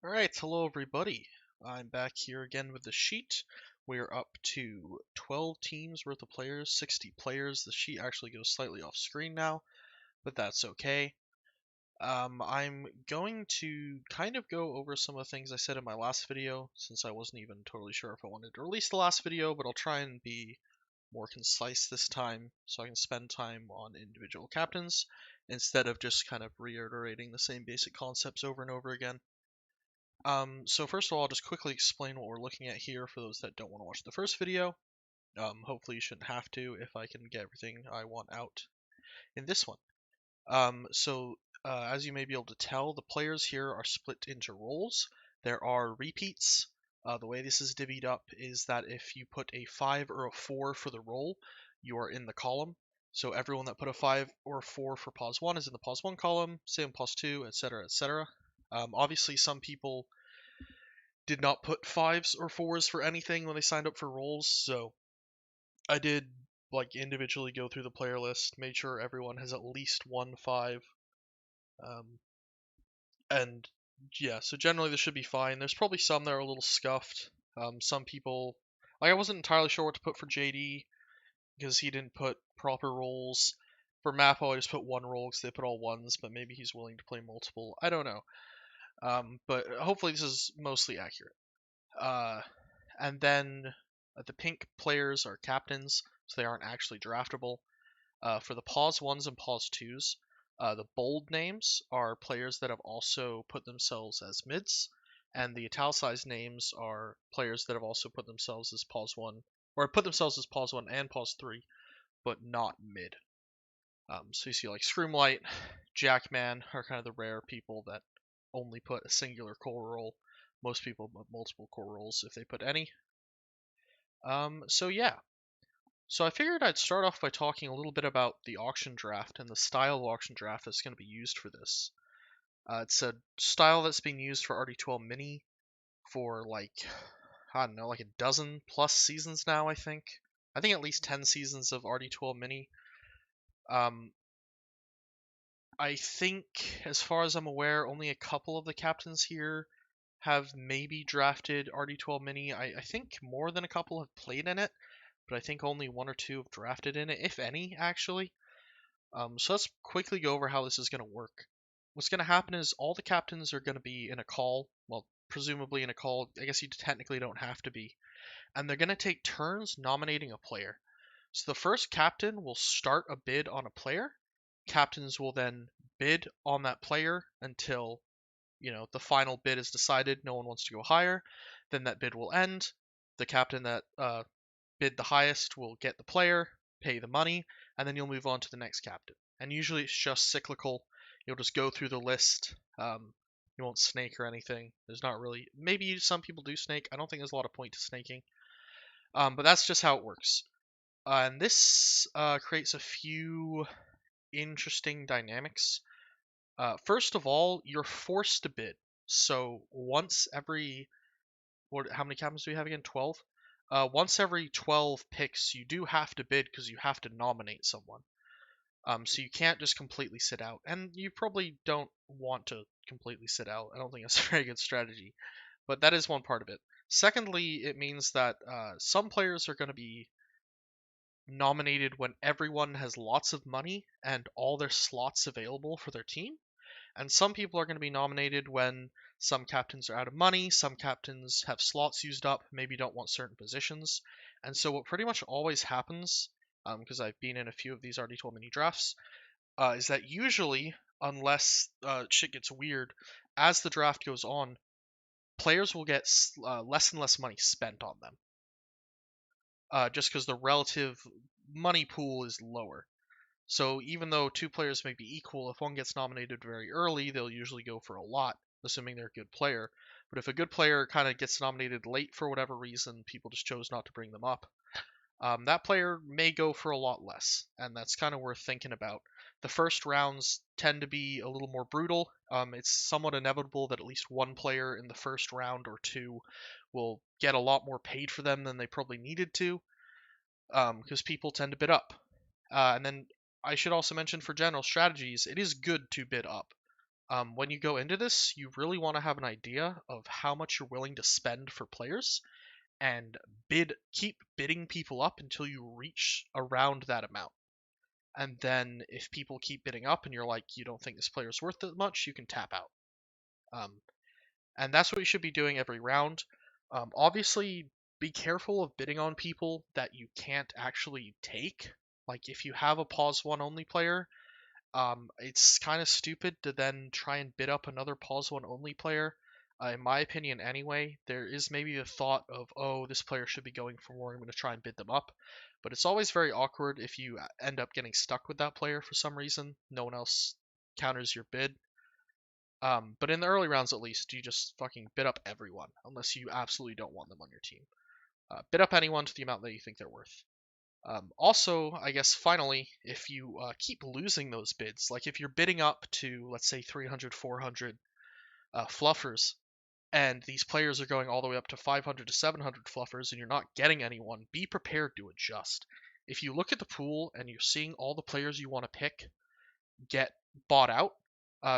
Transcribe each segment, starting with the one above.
Alright, hello everybody. I'm back here again with the sheet. We're up to 12 teams worth of players, 60 players. The sheet actually goes slightly off screen now, but that's okay. I'm going to kind of go over some of the things I said in my last video, since I wasn't even totally sure if I wanted to release the last video, but I'll try and be more concise this time so I can spend time on individual captains instead of just kind of reiterating the same basic concepts over and over again. So first of all, I'll just quickly explain what we're looking at here for those that don't want to watch the first video. Hopefully you shouldn't have to if I can get everything I want out in this one. As you may be able to tell, the players here are split into roles. There are repeats. The way this is divvied up is that if you put a 5 or a 4 for the role, you are in the column. So everyone that put a 5 or a 4 for pause 1 is in the pause 1 column, same pause 2, etc., etc. Obviously, some people did not put 5s or 4s for anything when they signed up for roles, so I did individually go through the player list, made sure everyone has at least one 5. Um, and yeah, so generally this should be fine. There's probably some that are a little scuffed. Some people, I wasn't entirely sure what to put for JD because he didn't put proper roles. For Mappo, I just put one role because they put all ones, but maybe he's willing to play multiple. I don't know. But hopefully this is mostly accurate. Uh, and then the pink players are captains, so they aren't actually draftable. For the pause ones and pause twos, the bold names are players that have also put themselves as mids, and the italicized names are players that have also put themselves as pause one, or put themselves as pause one and pause three, but not mid. So you see like Scroomlight, Jackman are kind of the rare people that only put a singular core role. Most people put multiple core roles if they put any. So yeah. So I figured I'd start off by talking a little bit about the auction draft and the style of auction draft that's going to be used for this. It's a style that's being used for RD12 Mini for I don't know, like a dozen plus seasons now, I think. I think at least 10 seasons of RD12 Mini. Um, I think, as far as I'm aware, only a couple of the captains here have maybe drafted RD12 Mini. I think more than a couple have played in it, but I think only one or two have drafted in it, if any, actually. So let's quickly go over how this is going to work. What's going to happen is all the captains are going to be in a call. Well, presumably in a call. I guess you technically don't have to be. And they're going to take turns nominating a player. So the first captain will start a bid on a player. Captains will then bid on that player until, the final bid is decided. No one wants to go higher. Then that bid will end. The captain that bid the highest will get the player, pay the money, and then you'll move on to the next captain. And usually it's just cyclical. You'll just go through the list. You won't snake or anything. There's not really. Maybe some people do snake. I don't think there's a lot of point to snaking. But that's just how it works. And this creates a few interesting dynamics. First of all, you're forced to bid. So once every how many captains do we have again? 12. Once every 12 picks, you do have to bid because you have to nominate someone. So you can't just completely sit out, and you probably don't want to completely sit out. I don't think that's a very good strategy, but that is one part of it. Secondly, it means that some players are going to be nominated when everyone has lots of money and all their slots available for their team. And some people are going to be nominated when some captains are out of money, some captains have slots used up, maybe don't want certain positions. And so what pretty much always happens, because I've been in a few of these RD12 mini drafts, is that usually, unless shit gets weird, as the draft goes on, players will get less and less money spent on them. Just because the relative money pool is lower. So even though two players may be equal, if one gets nominated very early, they'll usually go for a lot, assuming they're a good player. But if a good player kind of gets nominated late for whatever reason, people just chose not to bring them up, that player may go for a lot less, and that's kind of worth thinking about. The first rounds tend to be a little more brutal. It's somewhat inevitable that at least one player in the first round or two will get a lot more paid for them than they probably needed to, because people tend to bid up. And then I should also mention for general strategies, it is good to bid up. When you go into this, you really want to have an idea of how much you're willing to spend for players, and keep bidding people up until you reach around that amount. And then if people keep bidding up and you're like, you don't think this player is worth that much, you can tap out. Um, and that's what you should be doing every round. Obviously, be careful of bidding on people that you can't actually take. Like if you have a pause one only player, it's kind of stupid to then try and bid up another pause one only player. In my opinion, anyway, there is maybe a thought of, oh, this player should be going for more, I'm going to try and bid them up. But it's always very awkward if you end up getting stuck with that player for some reason. No one else counters your bid. But in the early rounds, at least, you just fucking bid up everyone, unless you absolutely don't want them on your team. Bid up anyone to the amount that you think they're worth. Also, I guess finally, if you keep losing those bids, like if you're bidding up to, let's say, 300, 400 fluffers, and these players are going all the way up to 500 to 700 fluffers, and you're not getting anyone, be prepared to adjust. If you look at the pool and you're seeing all the players you want to pick get bought out,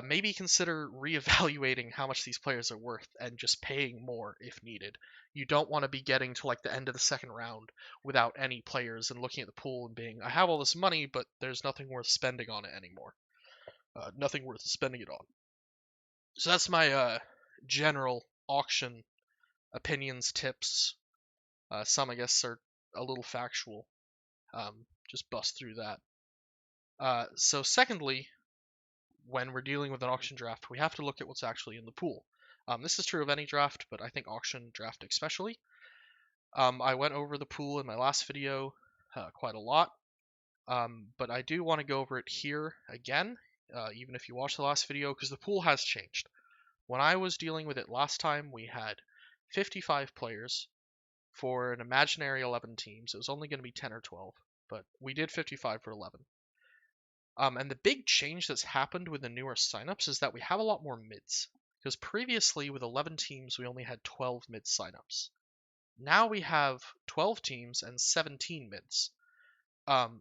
maybe consider reevaluating how much these players are worth and just paying more if needed. You don't want to be getting to like the end of the second round without any players and looking at the pool and being, I have all this money, but there's nothing worth spending on it anymore. Nothing worth spending it on. So that's my general auction opinions, tips. Some, I guess, are a little factual. Just bust through that. So secondly, when we're dealing with an auction draft, we have to look at what's actually in the pool. This is true of any draft, but I think auction draft especially. I went over the pool in my last video quite a lot, but I do want to go over it here again, even if you watched the last video, because the pool has changed. When I was dealing with it last time, we had 55 players for an imaginary 11 teams. It was only going to be 10 or 12, but we did 55 for 11. And the big change that's happened with the newer signups is that we have a lot more mids. Because previously, with 11 teams, we only had 12 mid signups. Now we have 12 teams and 17 mids.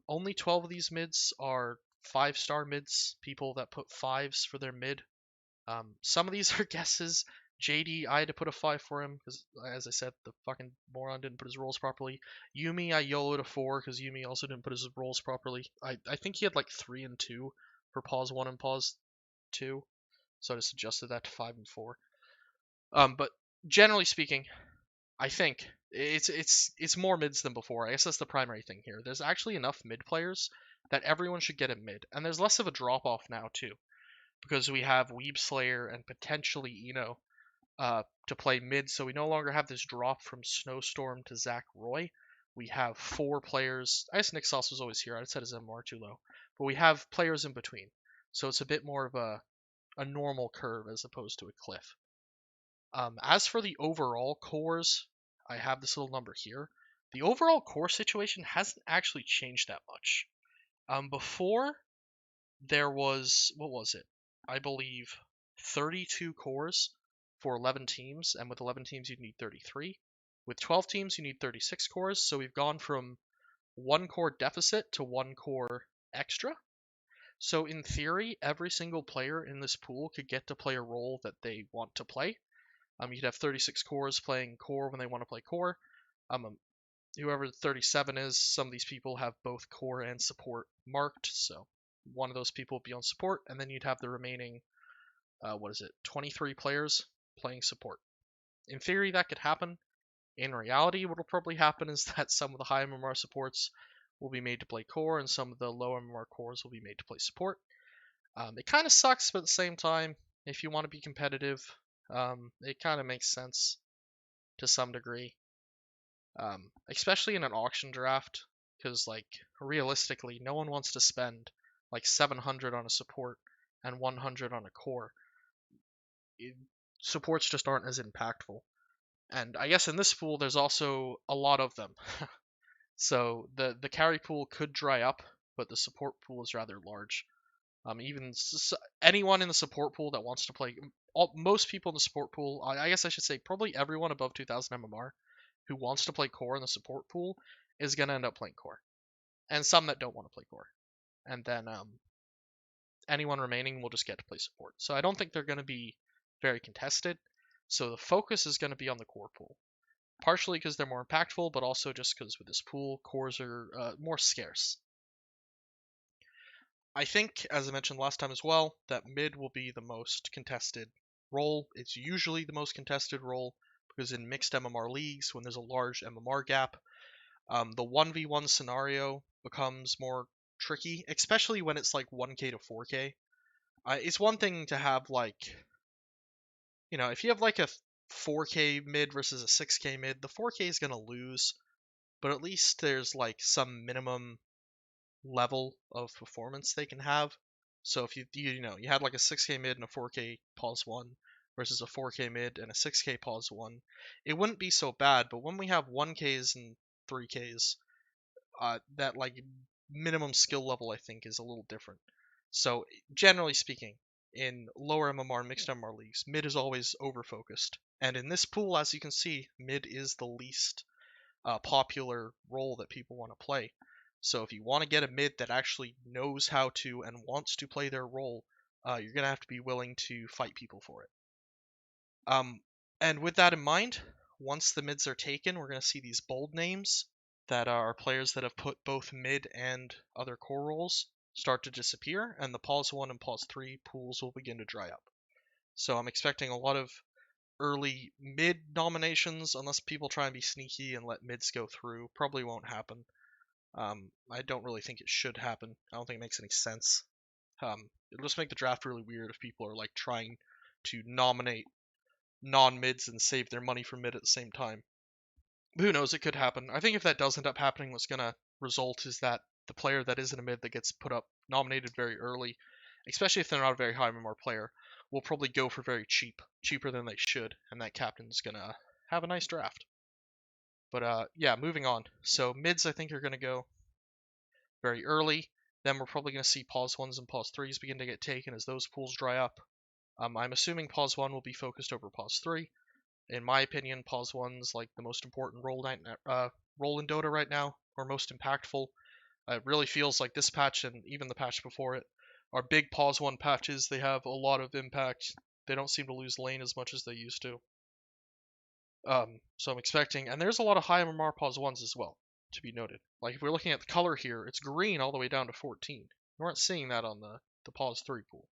Only 12 of these mids are 5-star mids, people that put 5s for their mid. Some of these are guesses. JD, I had to put a 5 for him because, as I said, the fucking moron didn't put his rolls properly. Yumi, I YOLO'd a 4 because Yumi also didn't put his rolls properly. I think he had like 3 and 2 for pause 1 and pause 2, so I just adjusted that to 5 and 4. But generally speaking, I think it's more mids than before. I guess that's the primary thing here. There's actually enough mid players that everyone should get a mid, and there's less of a drop off now too, because we have Weeb Slayer and potentially Eno to play mid, so we no longer have this drop from Snowstorm to Zach Roy. We have 4 players. I guess Nick Sauce was always here. I'd set his MR too low, but we have players in between, so it's a bit more of a normal curve as opposed to a cliff. As for the overall cores, I have this little number here. The overall core situation hasn't actually changed that much. Before there was, what was it? I believe 32 cores for 11 teams, and with 11 teams you'd need 33. With 12 teams you need 36 cores, so we've gone from 1 core deficit to 1 core extra. So in theory, every single player in this pool could get to play a role that they want to play. You'd have 36 cores playing core when they want to play core. Whoever 37 is, some of these people have both core and support marked, so one of those people would be on support, and then you'd have the remaining, 23 players playing support. In theory, that could happen. In reality, what will probably happen is that some of the high MMR supports will be made to play core, and some of the low MMR cores will be made to play support. It kind of sucks, but at the same time, if you want to be competitive, it kind of makes sense to some degree, especially in an auction draft, because like realistically, no one wants to spend like 700 on a support and 100 on a core. Supports just aren't as impactful, and I guess in this pool there's also a lot of them. So the carry pool could dry up, but the support pool is rather large. Even anyone in the support pool that wants to play, most people in the support pool, I guess I should say probably everyone above 2000 MMR who wants to play core in the support pool is going to end up playing core. And some that don't want to play core. And then anyone remaining will just get to play support. So I don't think they're going to be very contested. So the focus is going to be on the core pool. Partially because they're more impactful, but also just because with this pool, cores are more scarce. I think, as I mentioned last time as well, that mid will be the most contested role. It's usually the most contested role because in mixed MMR leagues, when there's a large MMR gap, the 1v1 scenario becomes more tricky, especially when it's like 1k to 4k. It's one thing to have like, if you have like a 4k mid versus a 6k mid, the 4k is going to lose, but at least there's like some minimum level of performance they can have. So if you had like a 6k mid and a 4k pause 1 versus a 4k mid and a 6k pause 1, it wouldn't be so bad. But when we have 1ks and 3ks, that like minimum skill level I think is a little different. So generally speaking, in lower MMR and mixed MMR leagues, mid is always over focused, and in this pool, as you can see, mid is the least popular role that people want to play. So if you want to get a mid that actually knows how to and wants to play their role, you're going to have to be willing to fight people for it. And with that in mind, once the mids are taken, we're going to see these bold names that are players that have put both mid and other core roles start to disappear, and the pause 1 and pause 3 pools will begin to dry up. So I'm expecting a lot of early mid nominations, unless people try and be sneaky and let mids go through. Probably won't happen. I don't really think it should happen. I don't think it makes any sense. It'll just make the draft really weird if people are like trying to nominate non-mids and save their money for mid at the same time. But who knows, it could happen. I think if that does end up happening, what's going to result is that the player that isn't a mid that gets put up nominated very early, especially if they're not a very high MMR player, will probably go for very cheap, cheaper than they should, and that captain's going to have a nice draft. But yeah, moving on. So mids I think are going to go very early. Then we're probably going to see pause 1s and pause 3s begin to get taken as those pools dry up. I'm assuming pause 1 will be focused over pause 3. In my opinion, pause 1's like the most important role in Dota right now, or most impactful. It really feels like this patch and even the patch before it are big pause 1 patches. They have a lot of impact. They don't seem to lose lane as much as they used to. So I'm expecting, and there's a lot of high MMR pause 1s as well, to be noted. Like if we're looking at the color here, it's green all the way down to 14. We aren't seeing that on the pause 3 pool.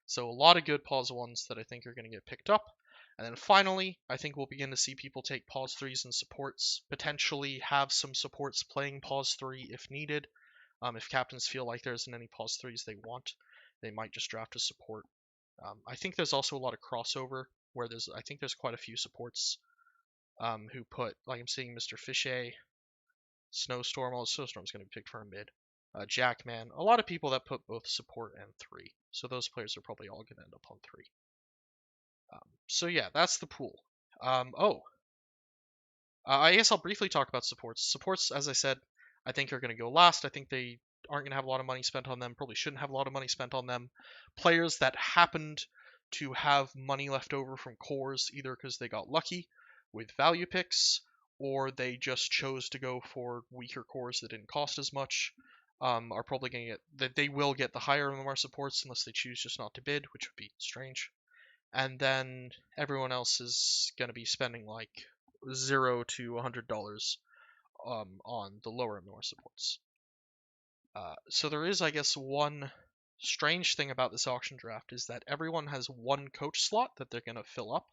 So a lot of good pause 1s that I think are going to get picked up. And then finally, I think we'll begin to see people take pause 3s and supports, potentially have some supports playing pause 3 if needed. If captains feel like there isn't any pause 3s they want, they might just draft a support. I think there's also a lot of crossover where I think there's quite a few supports who put, like I'm seeing Mr. Fishay, Snowstorm. Well, Snowstorm's going to be picked for a mid. Jackman. A lot of people that put both support and 3. So those players are probably all going to end up on 3. So yeah, that's the pool. I guess I'll briefly talk about supports. Supports, as I said, I think are going to go last. I think they aren't going to have a lot of money spent on them. Probably shouldn't have a lot of money spent on them. Players that happened to have money left over from cores, either because they got lucky with value picks, or they just chose to go for weaker cores that didn't cost as much, are probably going to get that they will get the higher MMR supports unless they choose just not to bid, which would be strange. And then everyone else is going to be spending like $0 to $100 on the lower MMR supports. So there is, I guess, one strange thing about this auction draft is that everyone has one coach slot that they're going to fill up.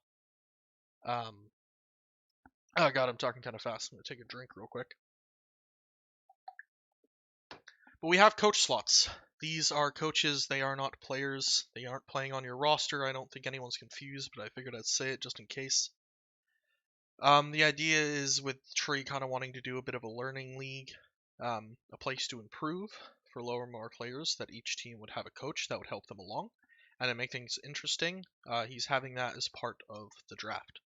Oh god, I'm talking kind of fast. I'm going to take a drink real quick. But we have coach slots. These are coaches, they are not players. They aren't playing on your roster. I don't think anyone's confused, but I figured I'd say it just in case. The idea is with Tree kind of wanting to do a bit of a learning league, a place to improve for lower MMR players, that each team would have a coach that would help them along. And to make things interesting, he's having that as part of the draft.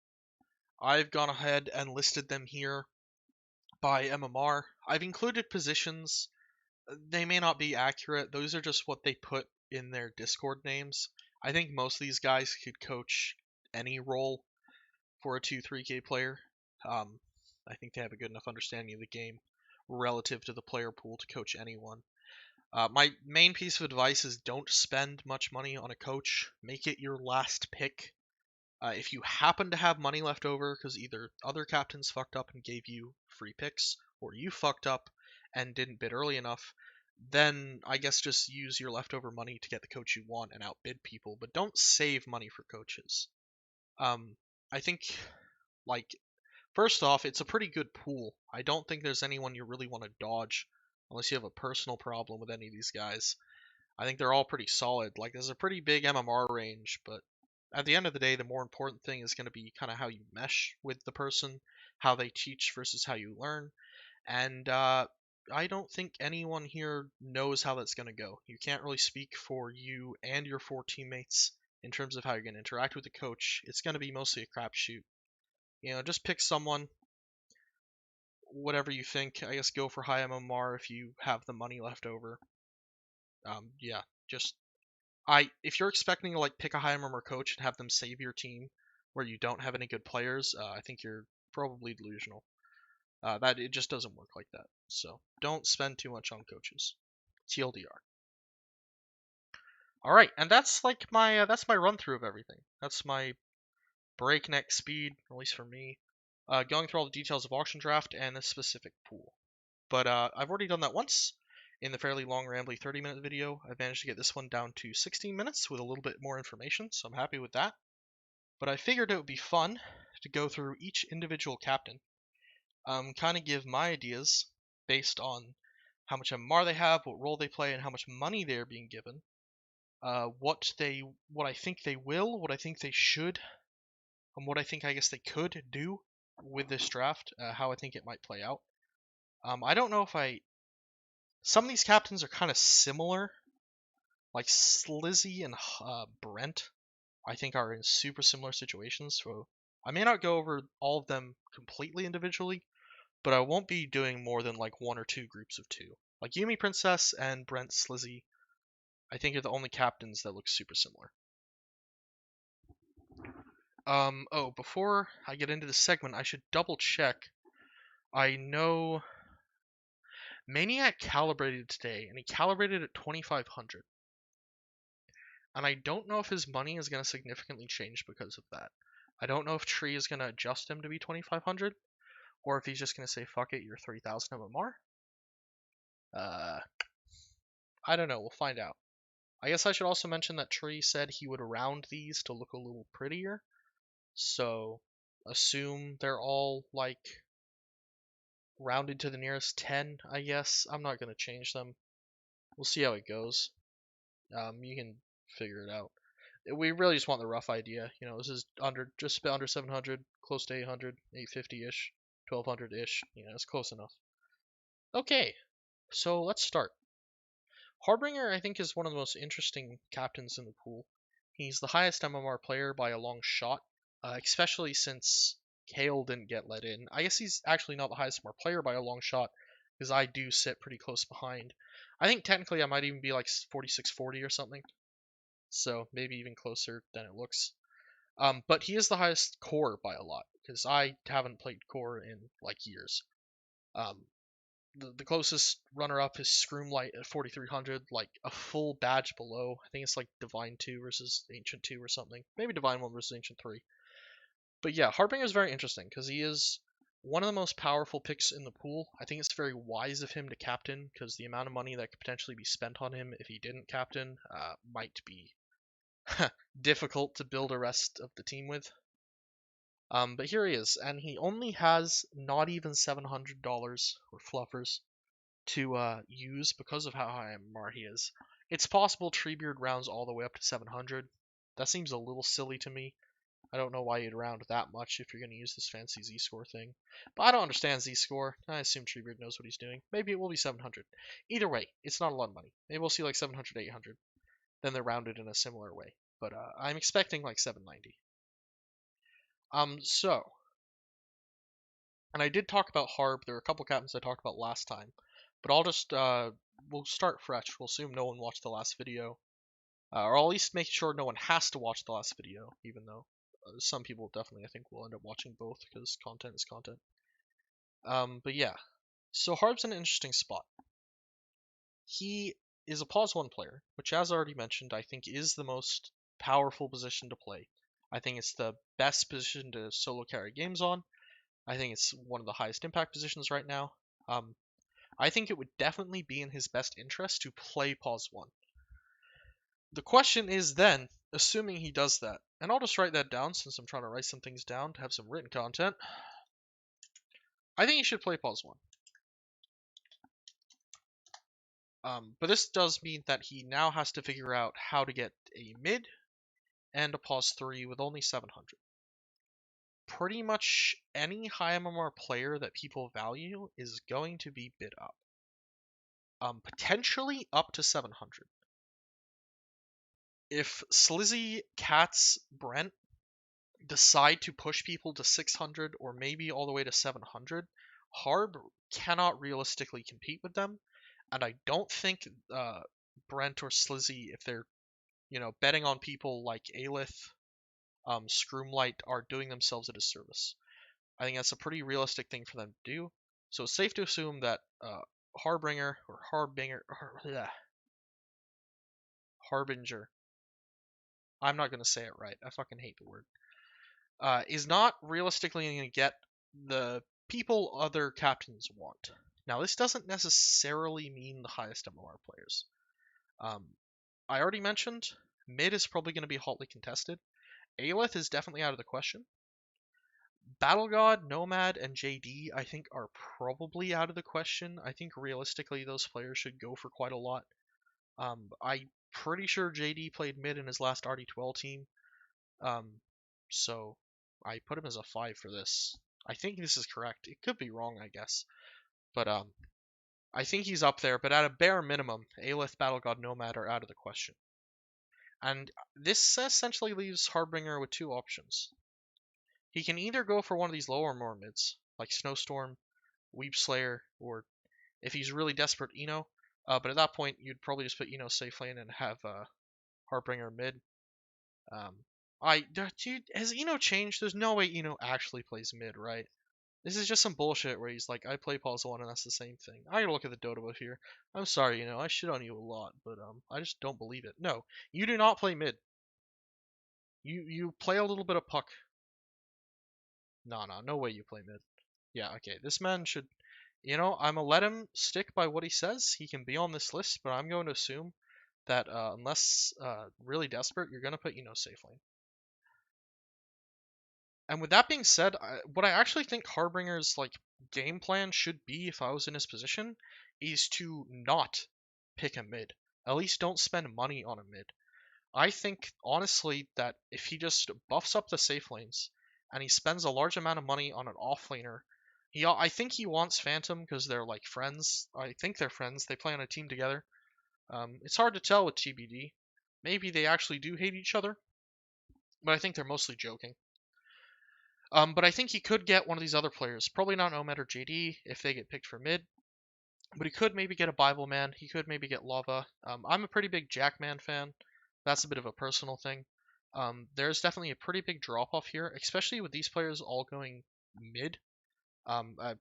I've gone ahead and listed them here by MMR. I've included positions. They may not be accurate. Those are just what they put in their Discord names. I think most of these guys could coach any role for a 2-3K player. I think they have a good enough understanding of the game relative to the player pool to coach anyone. My main piece of advice is don't spend much money on a coach. Make it your last pick. If you happen to have money left over because either other captains fucked up and gave you free picks, or you fucked up and didn't bid early enough, then I guess just use your leftover money to get the coach you want and outbid people, but don't save money for coaches. I think, like, first off, it's a pretty good pool. I don't think there's anyone you really want to dodge unless you have a personal problem with any of these guys. I think they're all pretty solid. Like, there's a pretty big MMR range, but at the end of the day, the more important thing is going to be kind of how you mesh with the person, how they teach versus how you learn. And I don't think anyone here knows how that's going to go. You can't really speak for you and your four teammates in terms of how you're going to interact with the coach. It's going to be mostly a crapshoot. Just pick someone, whatever you think. I guess go for high MMR if you have the money left over. Yeah, just if you're expecting to like pick a high MMR coach and have them save your team where you don't have any good players, I think you're probably delusional. That it just doesn't work like that. So don't spend too much on coaches. TLDR. All right, and that's like that's my run through of everything. That's my breakneck speed, at least for me, going through all the details of auction draft and this specific pool. But I've already done that once in the fairly long, rambly 30-minute video. I've managed to get this one down to 16 minutes with a little bit more information, so I'm happy with that. But I figured it would be fun to go through each individual captain, kind of give my ideas based on how much MMR they have, what role they play, and how much money they're being given. What I think they will, what I think they should, and what I think I guess they could do with this draft. How I think it might play out. I don't know if some of these captains are kind of similar, like Slizzy and Brent. I think are in super similar situations. So I may not go over all of them completely individually, but I won't be doing more than like one or two groups of two. Like Yumi Princess and Brent Slizzy, I think are the only captains that look super similar. Before I get into this segment, I should double check. I know Maniac calibrated today, and he calibrated at 2,500. And I don't know if his money is going to significantly change because of that. I don't know if Tree is going to adjust him to be 2,500, or if he's just going to say, fuck it, you're 3,000 MMR. I don't know, we'll find out. I guess I should also mention that Tree said he would round these to look a little prettier. So, assume they're all, like, rounded to the nearest 10, I guess. I'm not going to change them. We'll see how it goes. You can figure it out. We really just want the rough idea. This is just a bit under 700, close to 800, 850-ish, 1200-ish. It's close enough. Okay, so let's start. Harbinger, I think, is one of the most interesting captains in the pool. He's the highest MMR player by a long shot, especially since Kale didn't get let in. I guess he's actually not the highest MMR player by a long shot, because I do sit pretty close behind. I think technically I might even be like 4640 or something. So maybe even closer than it looks. But he is the highest core by a lot, because I haven't played core in like years. The closest runner-up is Scroomlight at 4,300, like a full badge below. I think it's like Divine 2 versus Ancient 2 or something. Maybe Divine 1 versus Ancient 3. But yeah, Harbinger is very interesting, because he is one of the most powerful picks in the pool. I think it's very wise of him to captain, because the amount of money that could potentially be spent on him if he didn't captain might be difficult to build a rest of the team with. But here he is, and he only has not even $700 or fluffers to use because of how high MMR he is. It's possible Treebeard rounds all the way up to 700. That seems a little silly to me. I don't know why you'd round that much if you're going to use this fancy Z-score thing. But I don't understand Z-score. I assume Treebeard knows what he's doing. Maybe it will be 700. Either way, it's not a lot of money. Maybe we'll see like 700, 800. Then they're rounded in a similar way. But I'm expecting like 790. And I did talk about Harb. There were a couple captains I talked about last time, but I'll just we'll start fresh. We'll assume no one watched the last video, or I'll at least make sure no one has to watch the last video, even though some people definitely I think will end up watching both because content is content. But yeah, so Harb's in an interesting spot. He is a pause 1 player, which, as already mentioned, I think is the most powerful position to play. I think it's the best position to solo carry games on. I think it's one of the highest impact positions right now. I think it would definitely be in his best interest to play pause 1. The question is then, assuming he does that, and I'll just write that down since I'm trying to write some things down to have some written content. I think he should play pause 1. But this does mean that he now has to figure out how to get a mid and a pause 3 with only 700. Pretty much any high MMR player that people value is going to be bid up. Potentially up to 700. If Slizzy, Cats, Brent decide to push people to 600 or maybe all the way to 700, Harb cannot realistically compete with them, and I don't think Brent or Slizzy, if they're betting on people like Aelith, Scroomlight, are doing themselves a disservice. I think that's a pretty realistic thing for them to do. So it's safe to assume that Harbinger, I'm not going to say it right. I fucking hate the word. Is not realistically going to get the people other captains want. Now, this doesn't necessarily mean the highest MMR players. I already mentioned mid is probably going to be hotly contested. Aelith is definitely out of the question. Battle God, Nomad, and JD, I think, are probably out of the question. I think realistically those players should go for quite a lot. I'm pretty sure JD played mid in his last RD12 team. So I put him as a 5 for this. I think this is correct. It could be wrong, I guess. But I think he's up there, but at a bare minimum, Aelith, Battle God, Nomad are out of the question. And this essentially leaves Harbinger with two options. He can either go for one of these lower more mids, like Snowstorm, Weep Slayer, or if he's really desperate, Eno. But at that point, you'd probably just put Eno safe lane and have Harbinger mid. Dude, has Eno changed? There's no way Eno actually plays mid, right? This is just some bullshit where he's like, I play pause 1 and that's the same thing. I gotta look at the Dota book here. I'm sorry, I shit on you a lot, but I just don't believe it. No, you do not play mid. You play a little bit of puck. No way you play mid. Yeah, okay, this man should, I'm gonna let him stick by what he says. He can be on this list, but I'm going to assume that unless really desperate, you're gonna put safe lane. And with that being said, what I actually think Harbinger's game plan should be, if I was in his position, is to not pick a mid. At least don't spend money on a mid. I think honestly that if he just buffs up the safe lanes and he spends a large amount of money on an offlaner, I think he wants Phantom because they're like friends. I think they're friends. They play on a team together. It's hard to tell with TBD. Maybe they actually do hate each other, but I think they're mostly joking. But I think he could get one of these other players. Probably not Nomad or JD if they get picked for mid. But he could maybe get a Bible Man. He could maybe get Lava. I'm a pretty big Jackman fan. That's a bit of a personal thing. There's definitely a pretty big drop off here, especially with these players all going mid.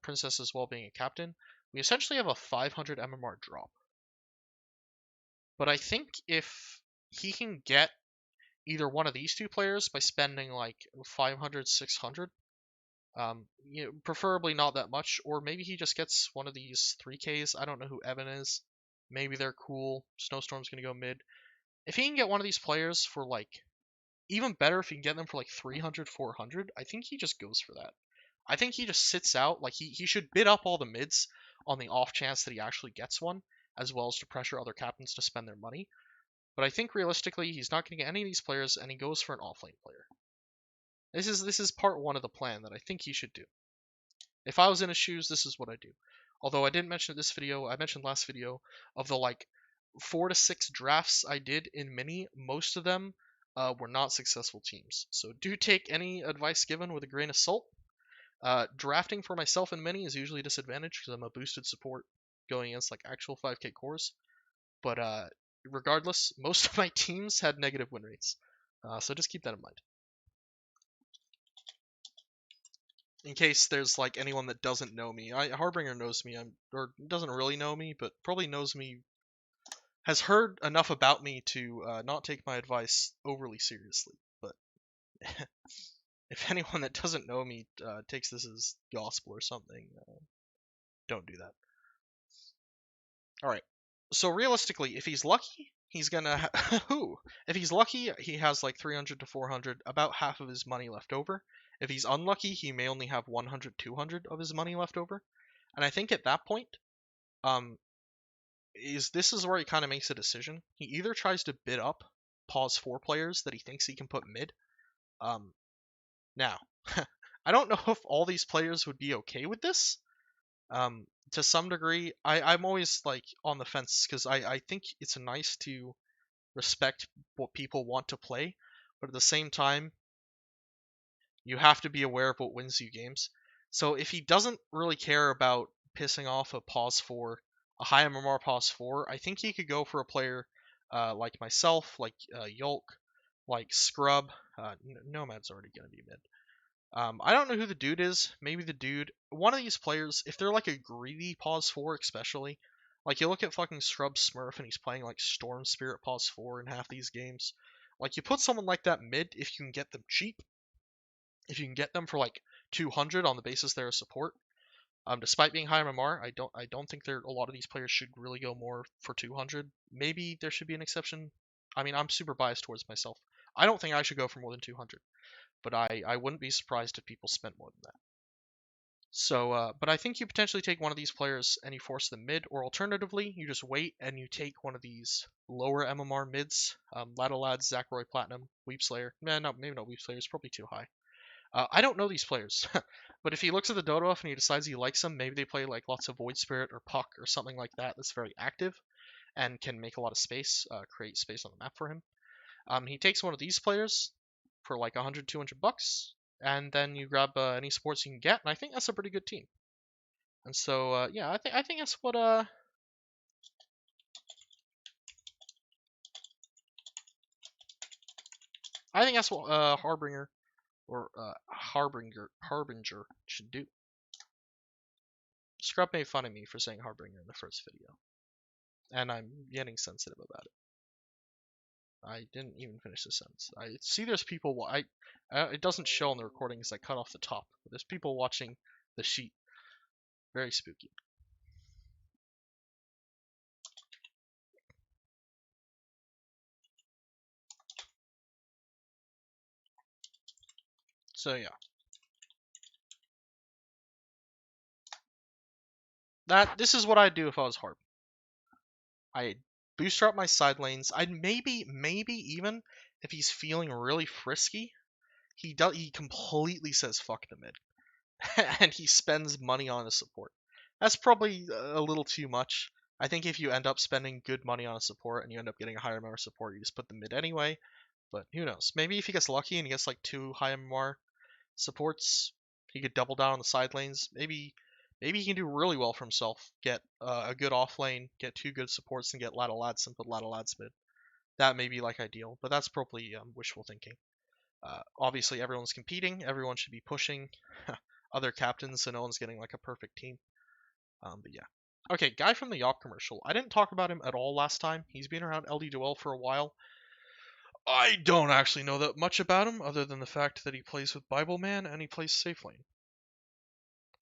Princess as well being a captain. We essentially have a 500 MMR drop. But I think if he can get either one of these two players by spending like 500, 600, preferably not that much, or maybe he just gets one of these 3Ks. I don't know who Evan is. Maybe they're cool. Snowstorm's gonna go mid. If he can get one of these players for even better if he can get them for 300, 400, I think he just goes for that. I think he just sits out. He should bid up all the mids on the off chance that he actually gets one, as well as to pressure other captains to spend their money. But I think realistically, he's not going to get any of these players, and he goes for an offlane player. This is part one of the plan that I think he should do. If I was in his shoes, this is what I do. Although I didn't mention this video, I mentioned last video of the 4 to 6 drafts I did in Mini. Most of them were not successful teams. So do take any advice given with a grain of salt. Drafting for myself in Mini is usually a disadvantage because I'm a boosted support going against actual 5k cores. But regardless, most of my teams had negative win rates. So just keep that in mind. In case there's anyone that doesn't know me, Harbinger knows me, or doesn't really know me, but probably knows me has heard enough about me to not take my advice overly seriously. But if anyone that doesn't know me takes this as gospel or something, don't do that. All right. So realistically, if he's lucky, he's gonna if he's lucky, he has like 300 to 400, about half of his money left over. If he's unlucky, he may only have 100, 200 of his money left over. And I think at that point, um, this is where he kind of makes a decision. He either tries to bid up pause 4 players that he thinks he can put mid. Now, I don't know if all these players would be okay with this. To some degree, I'm always like on the fence because I think it's nice to respect what people want to play, but at the same time, you have to be aware of what wins you games. So if he doesn't really care about pissing off a pause 4, a high MMR pause 4, I think he could go for a player like myself, like Yulk, like Scrub. Nomad's already going to be mid. I don't know who the dude is. Maybe the dude, one of these players, if they're like a greedy pause 4 especially, like you look at fucking Scrub Smurf and he's playing like Storm Spirit pause 4 in half these games. Like you put someone like that mid if you can get them cheap, if you can get them for like 200 on the basis they're a support. Despite being high MMR, I don't think there a lot of these players should really go more for 200. Maybe there should be an exception. I mean, I'm super biased towards myself. I don't think I should go for more than 200, but I wouldn't be surprised if people spent more than that. So, but I think you potentially take one of these players and you force them mid, or alternatively, you just wait and you take one of these lower MMR mids, Ladolad, Zachroy Platinum, Weep Slayer. No, maybe not Weep Slayer, it's probably too high. I don't know these players, but if he looks at the Dodo buff and he decides he likes them, maybe they play like lots of Void Spirit or Puck or something like that that's very active and can make a lot of space, create space on the map for him. He takes one of these players for like 100, 200 bucks, and then you grab any sports you can get, and I think that's a pretty good team. And so, yeah, I think that's what I think that's what Harbinger or Harbinger should do. Scrub made fun of me for saying Harbinger in the first video, and I'm getting sensitive about it. I didn't even finish the sentence. I see there's people. It doesn't show on the recording because I cut off the top. But there's people watching the sheet. Very spooky. So yeah, this is what I'd do if I was Harp. I'd booster up my side lanes. I'd maybe even if he's feeling really frisky, he completely says fuck the mid. And he spends money on a support. That's probably a little too much. I think if you end up spending good money on a support and you end up getting a higher MMR support, you just put the mid anyway. But who knows? Maybe if he gets lucky and he gets like 2 high MMR supports, he could double down on the side lanes. Maybe he can do really well for himself. Get a good off lane, get 2 good supports, and get Ladder Lads and put Ladder Lads mid. That may be like ideal, but that's probably wishful thinking. Obviously, everyone's competing. Everyone should be pushing other captains, so no one's getting like a perfect team. But yeah. Okay, guy from the Yop commercial. I didn't talk about him at all last time. He's been around LD Duel for a while. I don't actually know that much about him, other than the fact that he plays with Bible Man and he plays safe lane.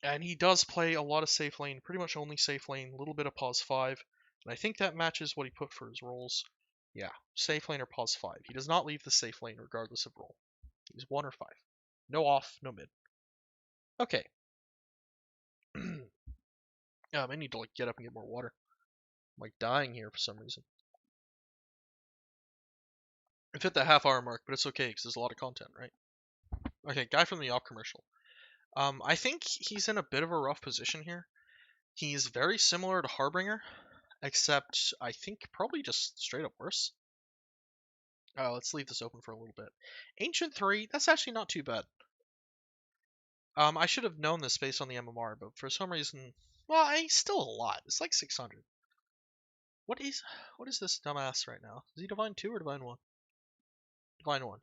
And he does play a lot of safe lane, pretty much only safe lane, a little bit of pause 5. And I think that matches what he put for his roles. Yeah, safe lane or pause 5. He does not leave the safe lane regardless of role. He's 1 or 5. No off, no mid. Okay. I need to like get up and get more water. I'm like dying here for some reason. I've hit the half-hour mark, but it's okay because there's a lot of content, right? Okay, guy from the op commercial. I think he's in a bit of a rough position here. He's very similar to Harbinger, except I think probably just straight up worse. Let's leave this open for a little bit. Ancient 3, that's actually not too bad. I should have known this based on the MMR, but for some reason, well, he's still a lot. It's like 600. What is this dumbass right now? Is he Divine 2 or Divine 1? Divine 1.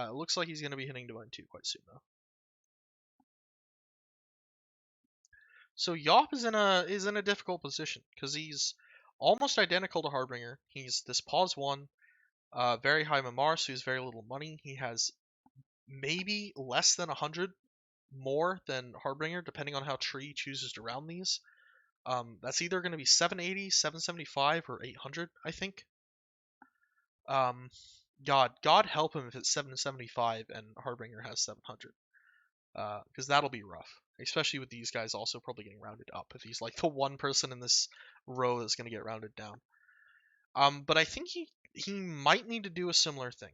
It looks like he's going to be hitting Divine 2 quite soon, though. So Yop is in a difficult position because he's almost identical to Harbinger. He's this pause 1, very high Mamar, so he has very little money. He has maybe less than 100 more than Harbinger, depending on how Tree chooses to round these. That's either going to be 780, 775, or 800, I think. God help him if it's 775 and Harbinger has 700. Because that'll be rough, especially with these guys also probably getting rounded up. If he's like the one person in this row that's going to get rounded down. But I think he might need to do a similar thing.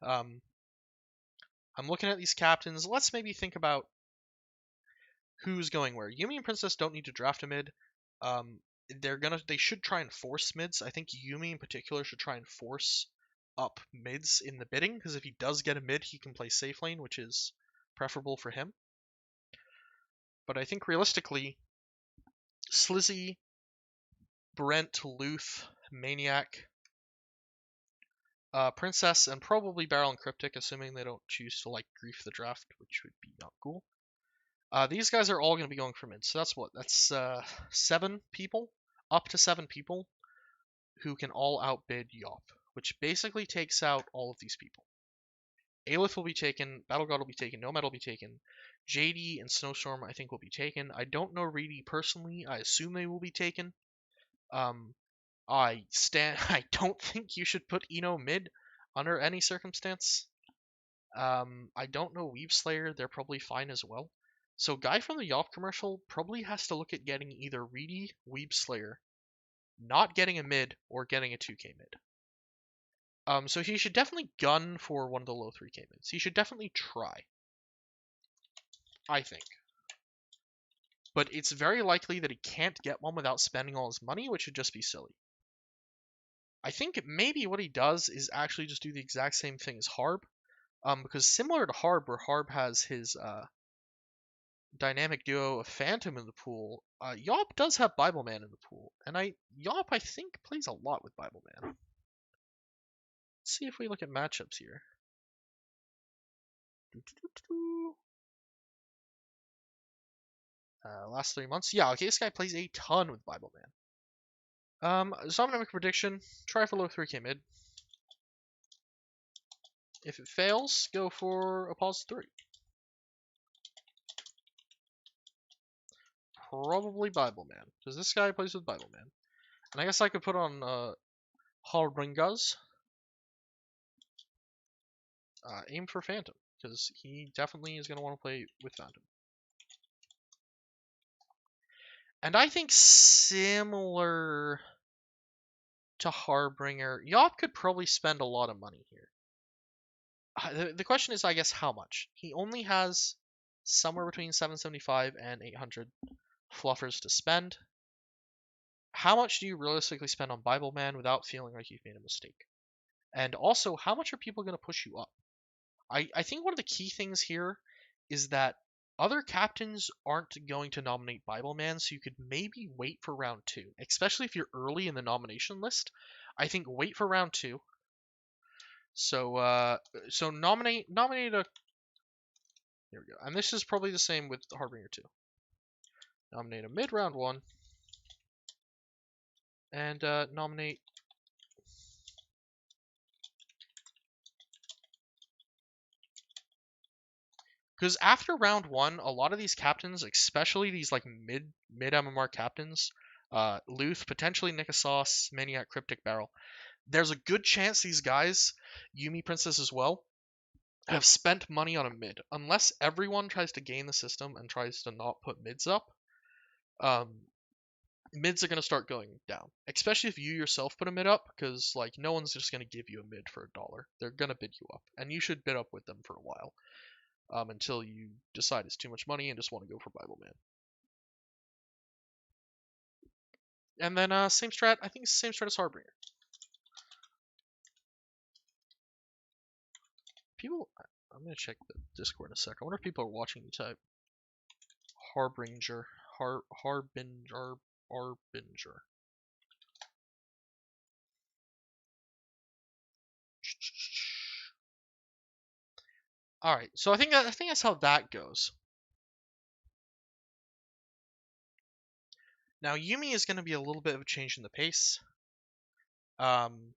I'm looking at these captains. Let's maybe think about who's going where. Yumi and Princess don't need to draft a mid. They should try and force mids. I think Yumi in particular should try and force up mids in the bidding, because if he does get a mid, he can play safe lane, which is preferable for him. But I think realistically, Slizzy, Brent, Luth, Maniac, Princess, and probably Barrel and Cryptic, assuming they don't choose to like grief the draft, which would be not cool. These guys are all going to be going for mid, so that's what? That's 7 people, up to 7 people, who can all outbid Yop, which basically takes out all of these people. Aelith will be taken, Battle God will be taken, Nomad will be taken, JD and Snowstorm I think will be taken. I don't know Reedy personally, I assume they will be taken. I don't think you should put Eno mid under any circumstance. I don't know Weave Slayer, they're probably fine as well. So guy from the Yop commercial probably has to look at getting either Reedy, Weeb Slayer, not getting a mid, or getting a 2k mid. So he should definitely gun for one of the low 3k mids. He should definitely try. I think. But it's very likely that he can't get one without spending all his money, which would just be silly. I think maybe what he does is actually just do the exact same thing as Harb. Because similar to Harb, where Harb has his dynamic duo of Phantom in the pool, Yop does have Bible Man in the pool, and Yop I think plays a lot with Bible Man. Let's see if we look at matchups here. Last 3 months, yeah, okay, this guy plays a ton with Bible Man. So I'm gonna make a prediction. Try for low 3k mid. If it fails, go for a pause 3. Probably Bible Man, because this guy plays with Bible Man. And I guess I could put on Harbingers. Aim for Phantom, because he definitely is going to want to play with Phantom. And I think similar to Harbinger, Yop could probably spend a lot of money here. The question is, I guess, how much? He only has somewhere between 775 and 800 fluffers to spend. How much do you realistically spend on Bible Man without feeling like you've made a mistake? And also, how much are people going to push you up? I think one of the key things here is that other captains aren't going to nominate Bible Man, so you could maybe wait for round 2, especially if you're early in the nomination list. I think wait for round 2. So nominate a. Here we go, and this is probably the same with Harbinger 2. Nominate a mid round 1, and nominate. Because after round 1, a lot of these captains, especially these like mid MMR captains, Luth, potentially Nickasauce, Maniac, Cryptic, Barrel, there's a good chance these guys, Yumi Princess as well, have spent money on a mid. Unless everyone tries to game the system and tries to not put mids up, mids are going to start going down. Especially if you yourself put a mid up, because like no one's just going to give you a mid for $1. They're going to bid you up, and you should bid up with them for a while. Until you decide it's too much money and just want to go for Bible Man. And then same strat, I think it's the same strat as Harbinger. People, I'm going to check the Discord in a sec. I wonder if people are watching me type Harbinger. Harbinger. Alright, so I think that's how that goes. Now Yumi is going to be a little bit of a change in the pace. Um,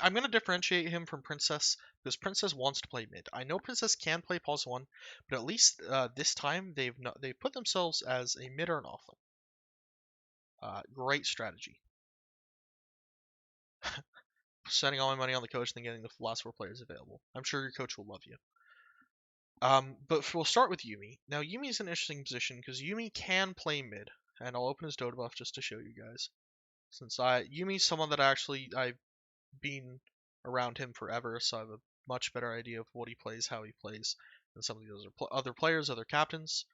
I'm going to differentiate him from Princess because Princess wants to play mid. I know Princess can play pause 1, but at least this time they've put themselves as a mid or an offlane. Great strategy. Setting all my money on the coach and then getting the last 4 players available. I'm sure your coach will love you. But we'll start with Yumi. Now Yumi's an interesting position because Yumi can play mid, and I'll open his Dota buff just to show you guys. Since Yumi's someone that I've been around him forever, so I have a much better idea of what he plays, how he plays, than some of the other players, other captains.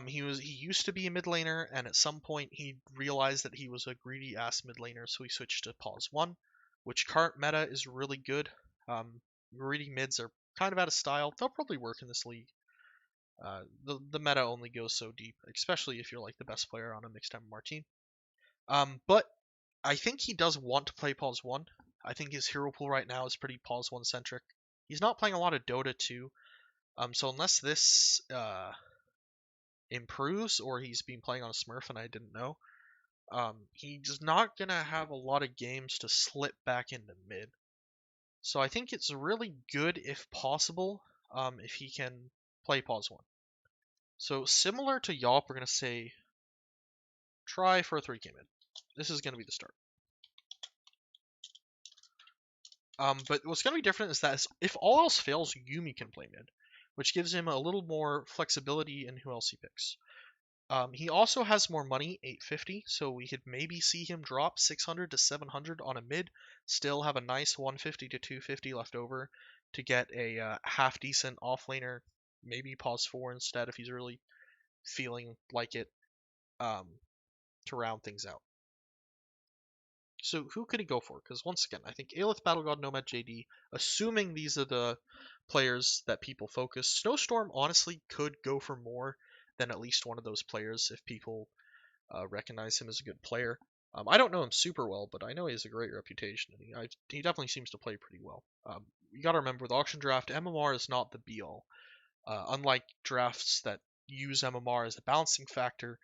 He used to be a mid laner, and at some point he realized that he was a greedy ass mid laner, so he switched to pause 1, which current meta is really good. Greedy mids are kind of out of style. They'll probably work in this league. The meta only goes so deep, especially if you're like the best player on a mixed MMR team. But I think he does want to play pause 1. I think his hero pool right now is pretty pause 1 centric. He's not playing a lot of Dota 2. So unless this improves or he's been playing on a Smurf and I didn't know, he's not gonna have a lot of games to slip back into mid. So I think it's really good if possible, if he can play pause 1. So similar to Yawp, we're gonna say try for a 3k mid. This is gonna be the start. But what's going to be different is that if all else fails, Yumi can play mid, which gives him a little more flexibility in who else he picks. He also has more money, 850, so we could maybe see him drop 600 to 700 on a mid, still have a nice 150 to 250 left over to get a half decent offlaner, maybe pause 4 instead if he's really feeling like it, to round things out. So who could he go for? Because once again, I think Aelith, Battle God, Nomad, JD, assuming these are the players that people focus, Snowstorm honestly could go for more than at least one of those players if people recognize him as a good player. I don't know him super well, but I know he has a great reputation, and he definitely seems to play pretty well. You got to remember, with Auction Draft, MMR is not the be-all. Unlike drafts that use MMR as a balancing factor,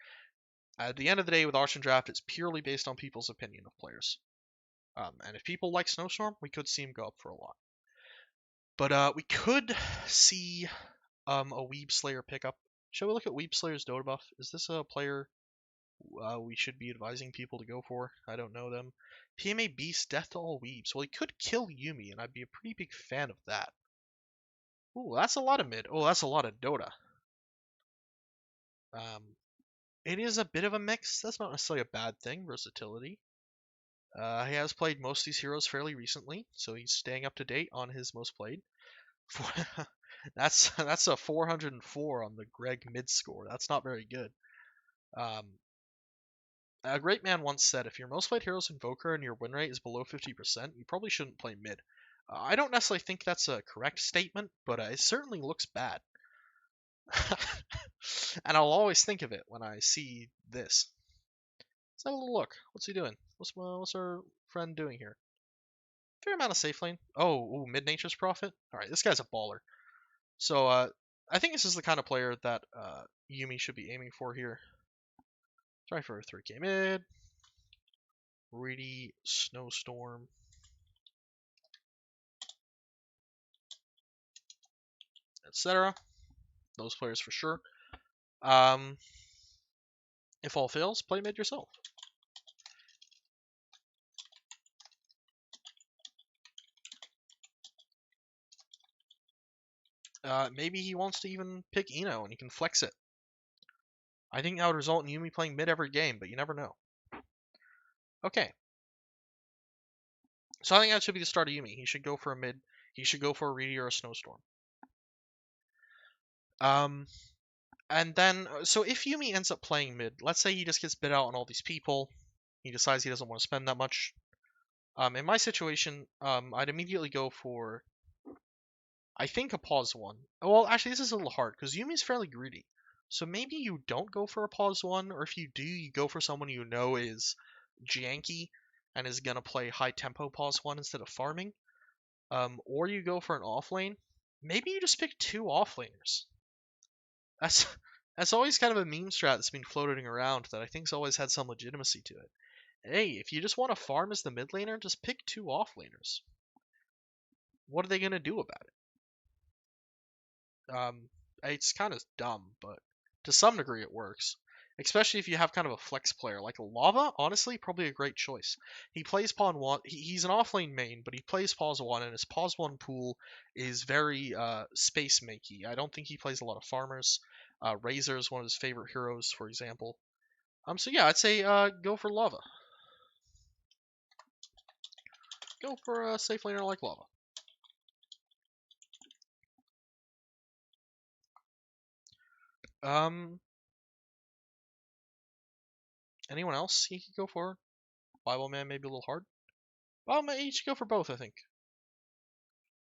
at the end of the day, with Auction Draft, it's purely based on people's opinion of players. And if people like Snowstorm, we could see him go up for a lot. But we could see a Weeb Slayer pickup. Shall we look at Weeb Slayer's Dota buff? Is this a player we should be advising people to go for? I don't know them. PMA Beast, Death to All Weebs. Well, he could kill Yumi, and I'd be a pretty big fan of that. Ooh, that's a lot of mid. Oh, that's a lot of Dota. It is a bit of a mix. That's not necessarily a bad thing. Versatility. He has played most of these heroes fairly recently, so he's staying up to date on his most played. That's a 404 on the Greg mid score. That's not very good. A great man once said, if your most played hero is Invoker and your win rate is below 50%, you probably shouldn't play mid. I don't necessarily think that's a correct statement, but it certainly looks bad. And I'll always think of it when I see this. Let's have a little look. What's he doing? What's our friend doing here? Fair amount of safe lane. Oh, mid nature's prophet. All right, this guy's a baller. So I think this is the kind of player that Yumi should be aiming for here. Try for a 3k mid. Greedy Snowstorm. Etc. Those players for sure. If all fails, play mid yourself. Maybe he wants to even pick Eno and he can flex it. I think that would result in Yumi playing mid every game, but you never know. Okay. So I think that should be the start of Yumi. He should go for a mid. He should go for a Reedy or a Snowstorm. And then, so if Yumi ends up playing mid, let's say he just gets bid out on all these people, he decides he doesn't want to spend that much. In my situation, I'd immediately go for, I think, a pause 1. Well, actually, this is a little hard, because Yumi's fairly greedy. So maybe you don't go for a pause 1, or if you do, you go for someone you know is janky and is going to play high tempo pause 1 instead of farming. Or you go for an offlane. Maybe you just pick 2 offlaners. That's always kind of a meme strat that's been floating around that I think's always had some legitimacy to it. Hey, if you just want to farm as the mid laner, just pick 2 offlaners. What are they gonna do about it? It's kind of dumb, but to some degree it works. Especially if you have kind of a flex player like Lava. Honestly, probably a great choice. He plays pawn one. He's an offlane main, but he plays pause one, and his pause one pool is very space makey. I don't think he plays a lot of farmers. Razor is one of his favorite heroes, for example. So yeah, I'd say go for Lava. Go for a safe laner like Lava. Anyone else he could go for? Bible Man maybe a little hard. Bible Man, you should go for both, I think.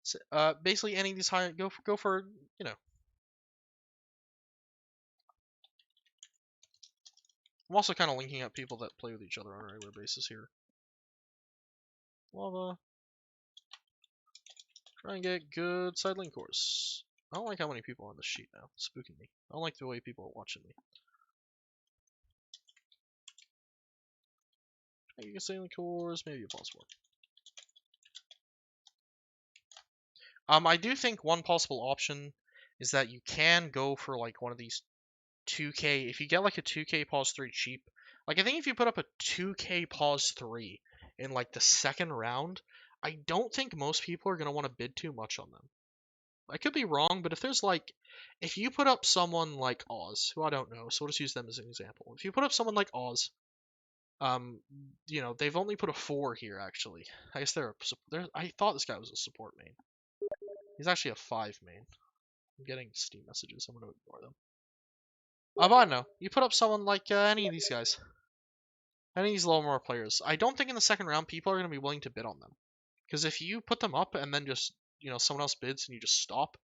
So, basically any of these high go for you know. I'm also kind of linking up people that play with each other on a regular basis here. Lava. Try and get good side lane cores. I don't like how many people are on the sheet now. It's spooking me. I don't like the way people are watching me. You can side lane cores, maybe a pulse war. I do think one possible option is that you can go for like one of these 2k. If you get like a 2k pause 3 cheap, like I think if you put up a 2k pause 3 in like the second round, I don't think most people are going to want to bid too much on them. I could be wrong, but if you put up someone like Oz, who I don't know, so we'll just use them as an example. If you put up someone like Oz, they've only put a 4 here actually. I guess I thought this guy was a support main. He's actually a 5 main. I'm getting Steam messages. I'm gonna ignore them. But I don't know. You put up someone like any of these guys, any of these low more players. I don't think in the second round people are gonna be willing to bid on them, because if you put them up and then just someone else bids and you just stop,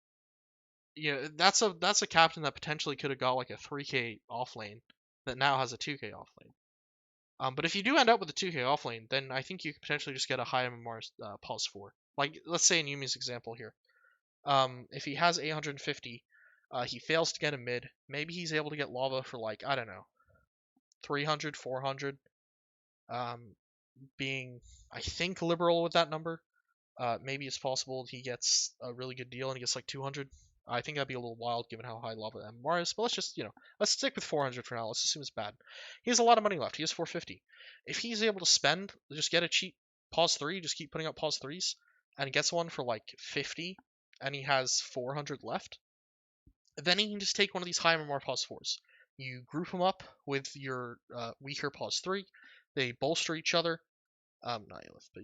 that's a captain that potentially could have got like a 3k off lane that now has a 2k off lane. But if you do end up with a 2k off lane, then I think you could potentially just get a high MMR pause 4. Like let's say in Yumi's example here. If he has 850, he fails to get a mid. Maybe he's able to get Lava for like, I don't know, 300, 400. Being, I think, liberal with that number. Maybe it's possible he gets a really good deal and he gets like 200. I think that'd be a little wild given how high Lava MMR is, but let's stick with 400 for now. Let's assume it's bad. He has a lot of money left. He has 450. If he's able to spend, just get a cheap pause 3, just keep putting up pause 3s, and gets one for like 50, and he has 400 left, then he can just take one of these high MMR pause 4s. You group them up with your weaker pause 3. They bolster each other. Not Aelith, but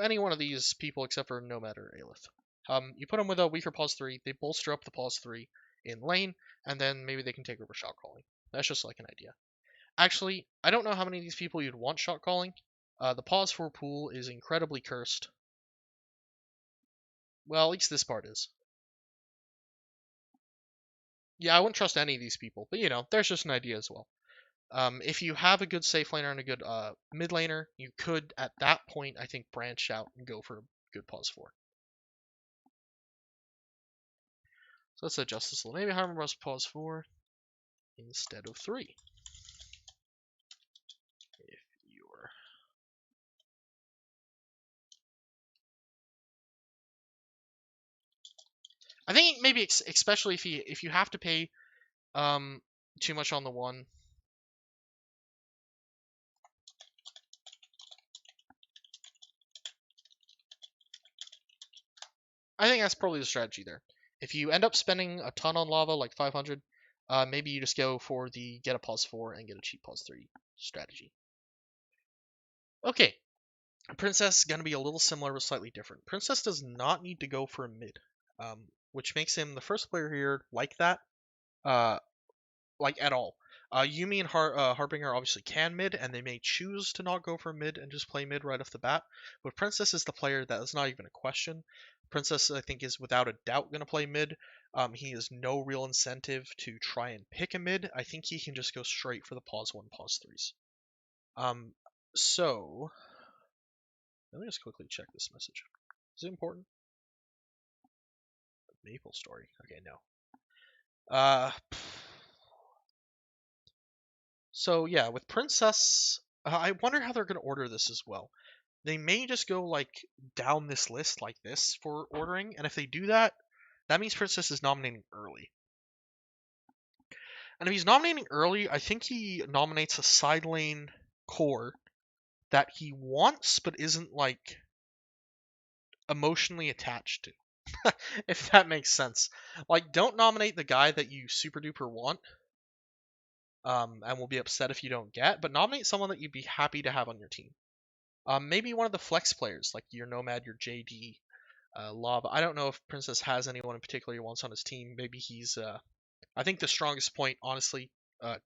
any one of these people except for Nomad or Aelith. You put them with a weaker pause 3, they bolster up the pause 3 in lane, and then maybe they can take over shot calling. That's just like an idea. Actually, I don't know how many of these people you'd want shot calling. The pause 4 pool is incredibly cursed. Well, at least this part is. Yeah, I wouldn't trust any of these people, but there's just an idea as well. If you have a good safe laner and a good mid laner, you could, at that point, I think, branch out and go for a good pause 4. So let's adjust this a little. Maybe Harmon Bros pause 4 instead of 3. If you're... I think maybe especially if you have to pay too much on the one. I think that's probably the strategy there. If you end up spending a ton on Lava, like 500, maybe you just go for the get a pause 4 and get a cheap pause 3 strategy. Okay, Princess is going to be a little similar but slightly different. Princess does not need to go for a mid, which makes him the first player here like that, like at all. Yumi and Harbinger obviously can mid, and they may choose to not go for mid and just play mid right off the bat. But Princess is the player that is not even a question. Princess, I think, is without a doubt going to play mid. He has no real incentive to try and pick a mid. I think he can just go straight for the pause 1, pause 3s. So let me just quickly check this message. Is it important? Maple story. Okay, no. So yeah, with Princess, I wonder how they're going to order this as well. They may just go like down this list like this for ordering, and if they do that, that means Princess is nominating early. And if he's nominating early, I think he nominates a side lane core that he wants but isn't like emotionally attached to. If that makes sense. Like, don't nominate the guy that you super duper want, and will be upset if you don't get, but nominate someone that you'd be happy to have on your team. Maybe one of the flex players, like your Nomad, your JD, Lava. I don't know if Princess has anyone in particular he wants on his team. Maybe he's. I think the strongest point, honestly,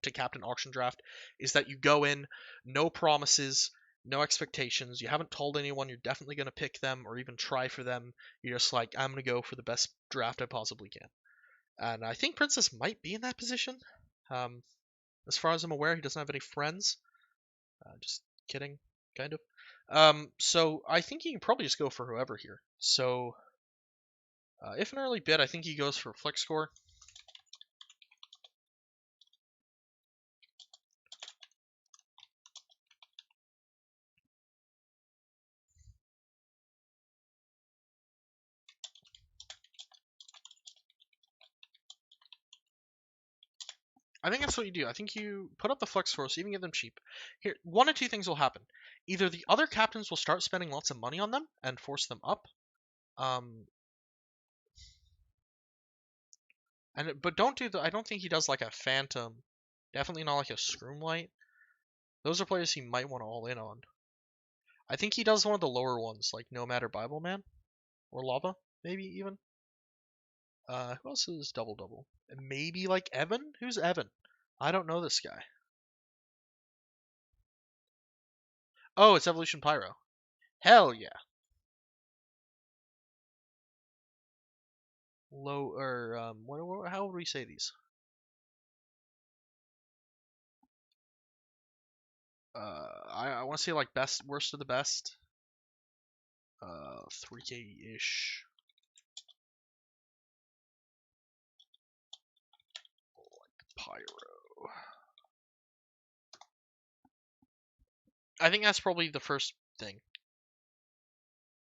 to Captain Auction Draft is that you go in, no promises, no expectations. You haven't told anyone you're definitely going to pick them or even try for them. You're just like, I'm going to go for the best draft I possibly can. And I think Princess might be in that position. Um, as far as I'm aware, he doesn't have any friends. Just kidding, kind of. So I think he can probably just go for whoever here. So if an early bid, I think he goes for Flex Score. I think that's what you do. I think you put up the Flex Score so you can get them cheap. Here, one of two things will happen. Either the other captains will start spending lots of money on them and force them up. But don't do the. I don't think he does like a Phantom. Definitely not like a Scroomlight. Those are players he might want to all in on. I think he does one of the lower ones, like Nomad or Bible Man, or Lava, maybe even. Who else is double? Maybe like Evan. Who's Evan? I don't know this guy. Oh, it's Evolution Pyro. Hell yeah. Low or how would we say these? I want to say like best, worst of the best. 3K ish. Like Pyro. I think that's probably the first thing.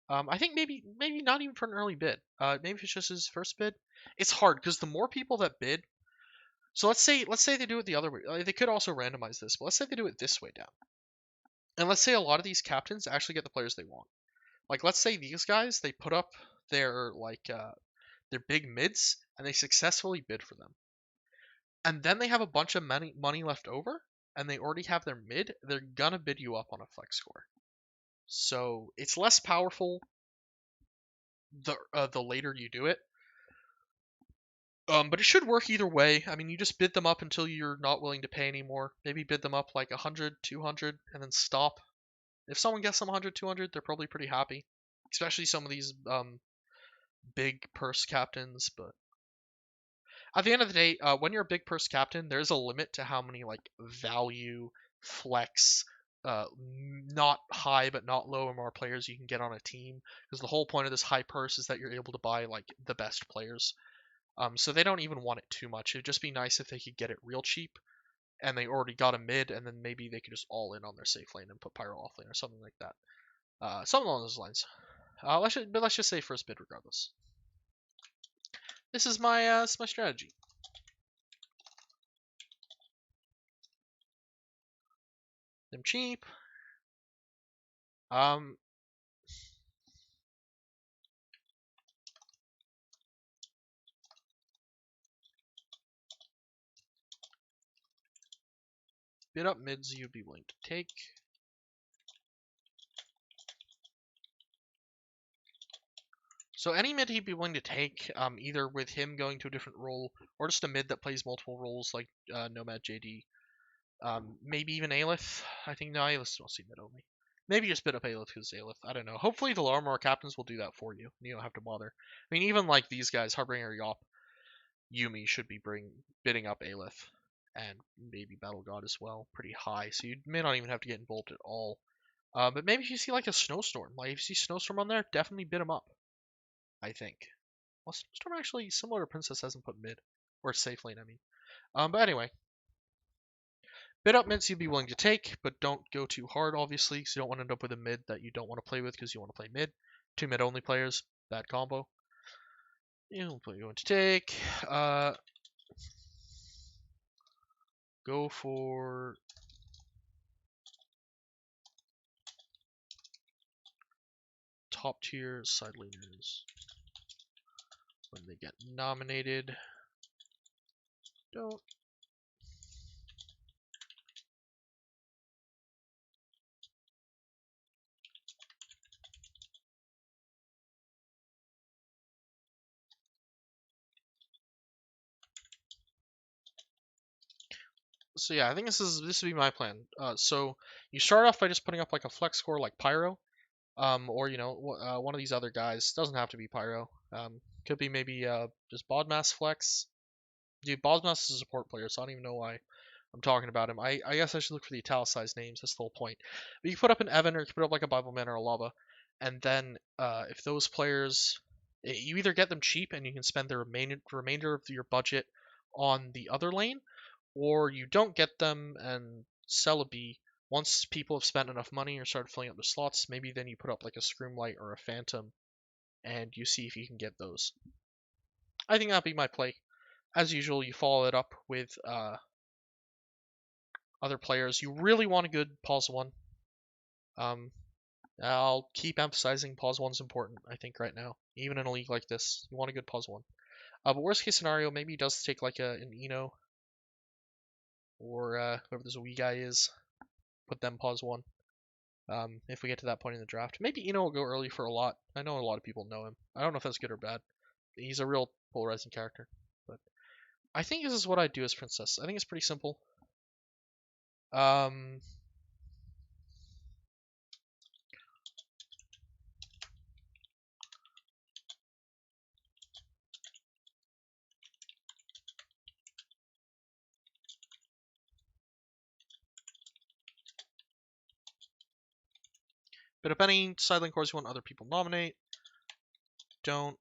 I think maybe not even for an early bid. Maybe it's just his first bid. It's hard because the more people that bid. So let's say they do it the other way. They could also randomize this, but let's say they do it this way down. And let's say a lot of these captains actually get the players they want. Like let's say these guys they put up their their big mids and they successfully bid for them. And then they have a bunch of money left over and they already have their mid, they're gonna bid you up on a Flex Score. So it's less powerful the later you do it. But it should work either way. I mean, you just bid them up until you're not willing to pay anymore. Maybe bid them up like 100, 200, and then stop. If someone gets them 100, 200, they're probably pretty happy. Especially some of these big purse captains. But at the end of the day, when you're a big purse captain, there's a limit to how many like value, flex, not high but not low or more players you can get on a team. Because the whole point of this high purse is that you're able to buy like the best players. So they don't even want it too much. It'd just be nice if they could get it real cheap, and they already got a mid, and then maybe they could just all in on their safe lane and put Pyro off lane or something like that. Something along those lines. Let's just say first bid regardless. This is my strategy. Them cheap. Bid up mids you'd be willing to take. So any mid he'd be willing to take, either with him going to a different role or just a mid that plays multiple roles like Nomad JD. Maybe even Aelith. I think no, Aelith don't see mid only. Maybe just bid up Aelith because Aelith. I don't know. Hopefully the Larmor captains will do that for you. You don't have to bother. I mean, even like these guys, Harbinger, Yop, Yumi should be bidding up Aelith, and maybe Battle God as well, pretty high. So you may not even have to get involved at all. But maybe if you see like a Snowstorm, like if you see Snowstorm on there, definitely bid him up. I think. Well, Snowstorm actually similar to Princess hasn't put mid or safe lane. I mean. But anyway, Bid up mids you'd be willing to take, but don't go too hard, obviously, because you don't want to end up with a mid that you don't want to play with because you want to play mid. 2 mid-only players, bad combo. You're going to take. Go for top tier side laners when they get nominated. Don't. So yeah, I think this would be my plan. So you start off by just putting up like a flex score like Pyro, or one of these other guys. Doesn't have to be Pyro. Could be maybe just Bodmass flex. Dude, Bodmass is a support player, so I don't even know why I'm talking about him. I guess I should look for the italicized names. That's the whole point. But you can put up an Evan, or you can put up like a Bibleman or a Lava, and then if those players, you either get them cheap and you can spend the remainder of your budget on the other lane, or you don't get them and sell a B. Once people have spent enough money or started filling up the slots, maybe then you put up like a Scroomlight or a Phantom, and you see if you can get those. I think that'd be my play. As usual, you follow it up with other players. You really want a good pause one. I'll keep emphasizing pause one's important, I think, right now. Even in a league like this, you want a good pause one. But worst case scenario, maybe he does take like an Eno or whoever this wee guy is, put them pause one. If we get to that point in the draft, maybe Eno will go early for a lot. I know a lot of people know him. I don't know if that's good or bad. He's a real polarizing character, but I think this is what I'd do as Princess. I think it's pretty simple. But if any side lane cores you want other people nominate, don't.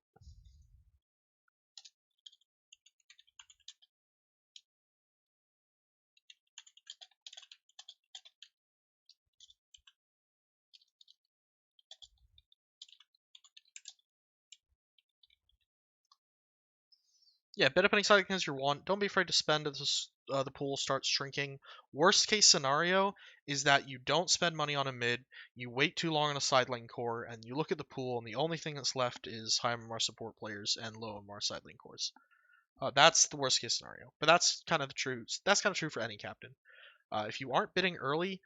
Yeah, bid up any side lane you want. Don't be afraid to spend as the pool starts shrinking. Worst case scenario is that you don't spend money on a mid, you wait too long on a side lane core, and you look at the pool, and the only thing that's left is high MMR support players and low MMR side lane cores. That's the worst case scenario, but that's kind of the truth. That's kind of true for any captain. If you aren't bidding early,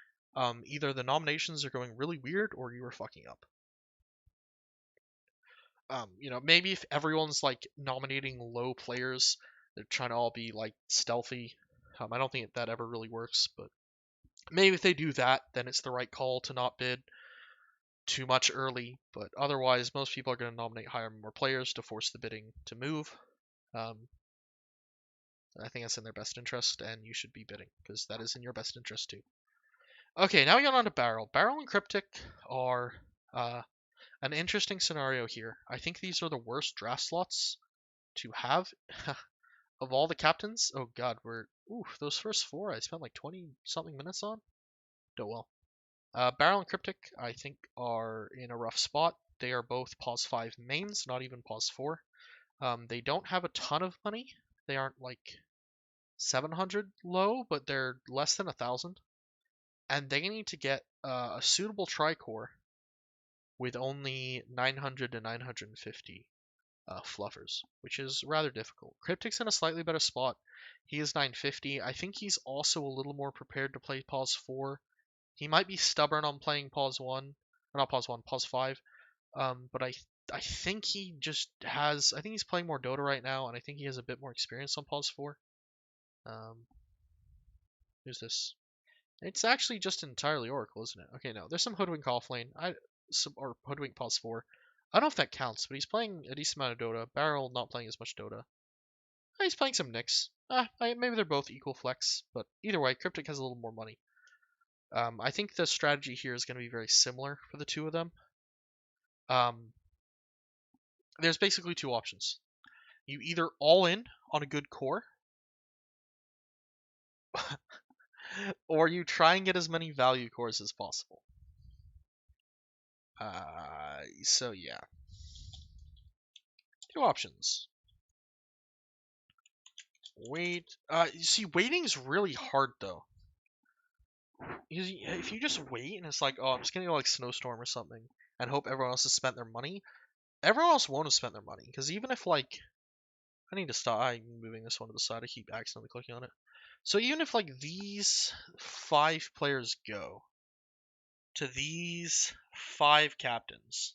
either the nominations are going really weird or you are fucking up. Maybe if everyone's like nominating low players, they're trying to all be like stealthy. I don't think that ever really works, but maybe if they do that, then it's the right call to not bid too much early. But otherwise, most people are going to nominate higher more players to force the bidding to move. I think that's in their best interest, and you should be bidding because that is in your best interest too. Okay, now we get on to Barrel. Barrel and Cryptic are an interesting scenario here. I think these are the worst draft slots to have of all the captains. Oh god, those first four I spent like 20 something minutes on. Oh well. Barrel and Cryptic I think are in a rough spot. They are both pause 5 mains, not even pause 4. They don't have a ton of money. They aren't like 700 low, but they're less than 1,000. And they need to get a suitable tricore with only 900 to 950 fluffers, which is rather difficult. Cryptic's in a slightly better spot. He is 950. I think he's also a little more prepared to play pause 4. He might be stubborn on playing pause 1, or not pause 1, pause 5. But I think he just has. I think he's playing more Dota right now, and I think he has a bit more experience on pause 4. Who's this? It's actually just entirely Oracle, isn't it? Okay, no, there's some Hoodwink offlane. Or Hoodwink pause 4. I don't know if that counts, but he's playing a decent amount of Dota. Barrel not playing as much Dota. He's playing some Nyx. Maybe they're both equal flex, but either way, Cryptic has a little more money. I think the strategy here is going to be very similar for the two of them. There's basically two options. You either all in on a good core, Or you try and get as many value cores as possible. So yeah. Two options. Wait. You see, waiting's really hard though. Because if you just wait and it's like, oh, I'm just gonna go like Snowstorm or something and hope everyone else has spent their money, everyone else won't have spent their money. Because even if like, I need to stop. I'm moving this one to the side. I keep accidentally clicking on it. So even if like these 5 players go to these 5 captains,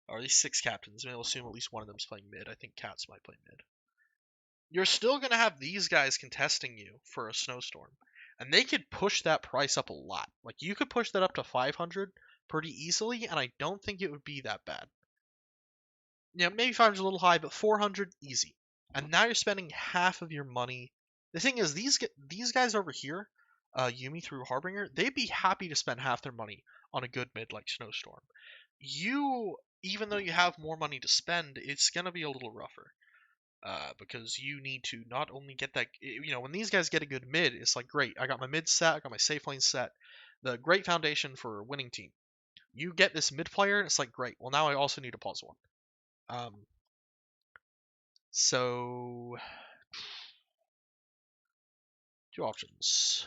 or these 6 captains, I mean, we'll assume at least one of them's playing mid. I think Cats might play mid. You're still gonna have these guys contesting you for a Snowstorm, and they could push that price up a lot. Like you could push that up to 500 pretty easily, and I don't think it would be that bad. Yeah, maybe 500 a little high, but 400 easy. And now you're spending half of your money. The thing is, these guys over here, Yumi through Harbinger, they'd be happy to spend half their money on a good mid like Snowstorm. You, even though you have more money to spend, it's gonna be a little rougher. Because you need to not only get that, when these guys get a good mid, it's like, great, I got my mid set, I got my safe lane set, the great foundation for a winning team. You get this mid player, and it's like, great, well, now I also need a pause one. So, two options.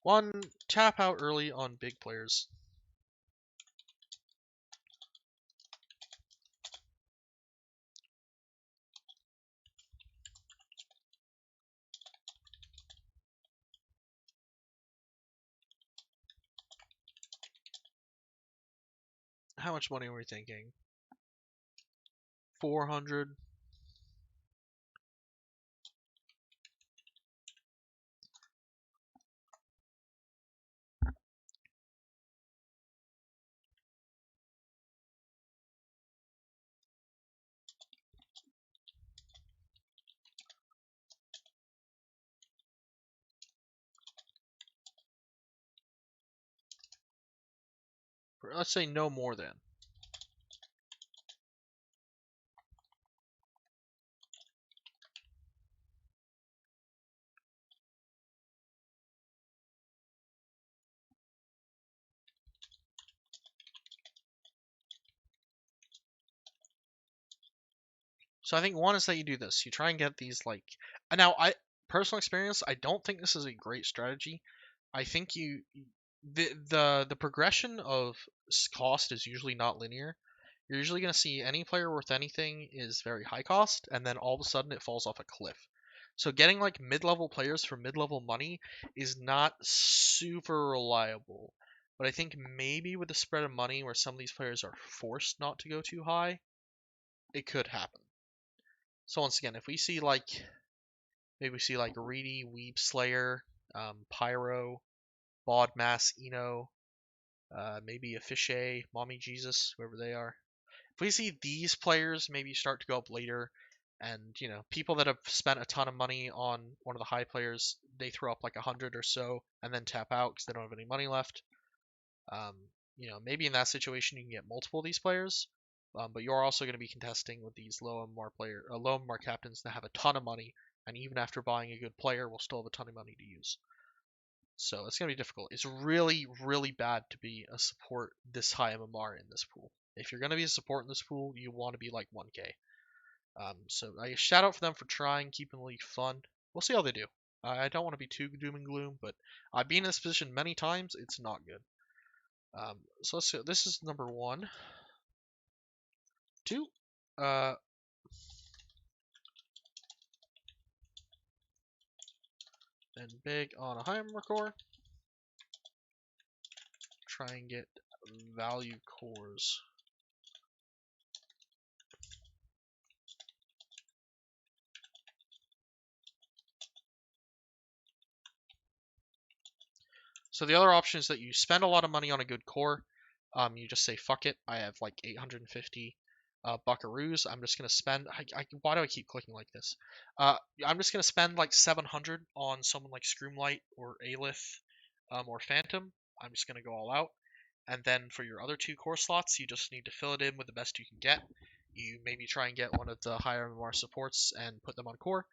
One, tap out early on big players. How much money are we thinking? 400. Let's say no more than. So I think one is that you do this. You try and get these like. Now, personal experience, I don't think this is a great strategy. I think the progression of cost is usually not linear. You're usually going to see any player worth anything is very high cost, and then all of a sudden it falls off a cliff. So getting like mid-level players for mid-level money is not super reliable. But I think maybe with the spread of money where some of these players are forced not to go too high, it could happen. So once again, if we see like maybe we see like Reedy, Weeb Slayer, Pyro, Bod Mass, Eno, maybe a Fishay, Mommy Jesus, whoever they are. If we see these players maybe start to go up later, and people that have spent a ton of money on one of the high players, they throw up like 100 or so and then tap out because they don't have any money left. Um, maybe in that situation you can get multiple of these players, but you're also going to be contesting with these low MMR captains that have a ton of money, and even after buying a good player, will still have a ton of money to use. So it's going to be difficult. It's really, really bad to be a support this high MMR in this pool. If you're going to be a support in this pool, you want to be like 1k. So I shout out for them for trying, keeping the league fun. We'll see how they do. I don't want to be too doom and gloom, but I've been in this position many times. It's not good. So let's see. This is number 1. 2. And big on a high core. Try and get value cores. So the other option is that you spend a lot of money on a good core. You just say, fuck it, I have like 850 buckaroos. I'm just going to spend... why do I keep clicking like this? I'm just going to spend like 700 on someone like Scroomlight or Aelith or Phantom. I'm just going to go all out. And then for your other 2 core slots, you just need to fill it in with the best you can get. You maybe try and get one of the higher MMR supports and put them on core.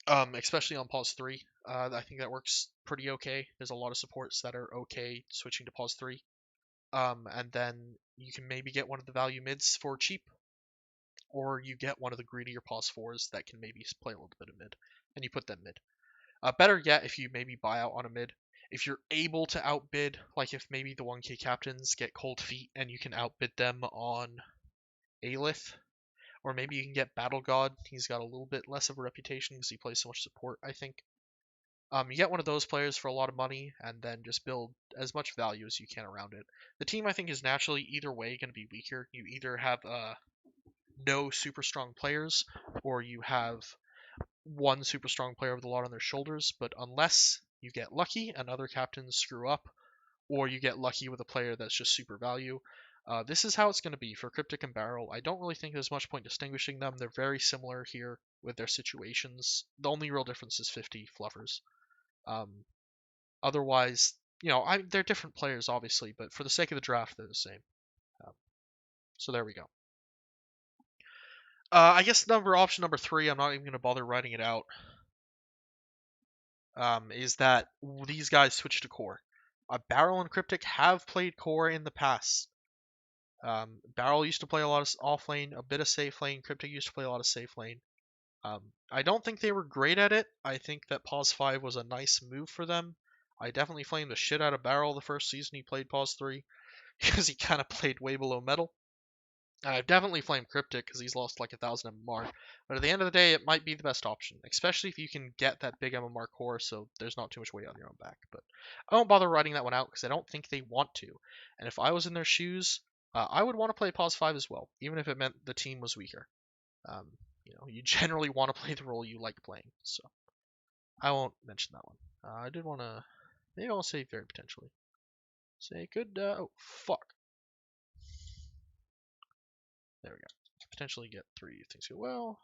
Especially on pause 3. I think that works pretty okay. There's a lot of supports that are okay switching to pause 3. And then you can maybe get one of the value mids for cheap, or you get one of the greedier pause 4s that can maybe play a little bit of mid, and you put them mid. Better yet, if you maybe buy out on a mid, if you're able to outbid, like if maybe the 1k captains get cold feet and you can outbid them on Aelith, or maybe you can get Battle God. He's got a little bit less of a reputation because he plays so much support, I think. You get one of those players for a lot of money, and then just build as much value as you can around it. The team, I think, is naturally either way going to be weaker. You either have no super strong players, or you have one super strong player with a lot on their shoulders. But unless you get lucky and other captains screw up, or you get lucky with a player that's just super value, this is how it's going to be for Cryptic and Barrel. I don't really think there's much point distinguishing them. They're very similar here with their situations. The only real difference is 50 fluffers. Um, Otherwise, they're different players, obviously, but for the sake of the draft, they're the same. Um, so there we go. I guess option number 3, I'm not even going to bother writing it out, is that these guys switch to core. Barrel and Cryptic have played core in the past. Barrel used to play a lot of off lane, a bit of safe lane. Cryptic used to play a lot of safe lane. I don't think they were great at it. I think that Pause 5 was a nice move for them. I definitely flamed the shit out of Barrel the first season he played Pause 3 because he kind of played way below metal. And I've definitely flamed Cryptic because he's lost like 1,000 MMR. But at the end of the day, it might be the best option, especially if you can get that big MMR core so there's not too much weight on your own back. But I won't bother writing that one out because I don't think they want to. And if I was in their shoes, I would want to play Pause 5 as well, even if it meant the team was weaker. Um, you generally want to play the role you like playing, so I won't mention that one. I did want to, maybe I'll say very potentially. Say good, oh, fuck. There we go. Potentially get 3 if things go well.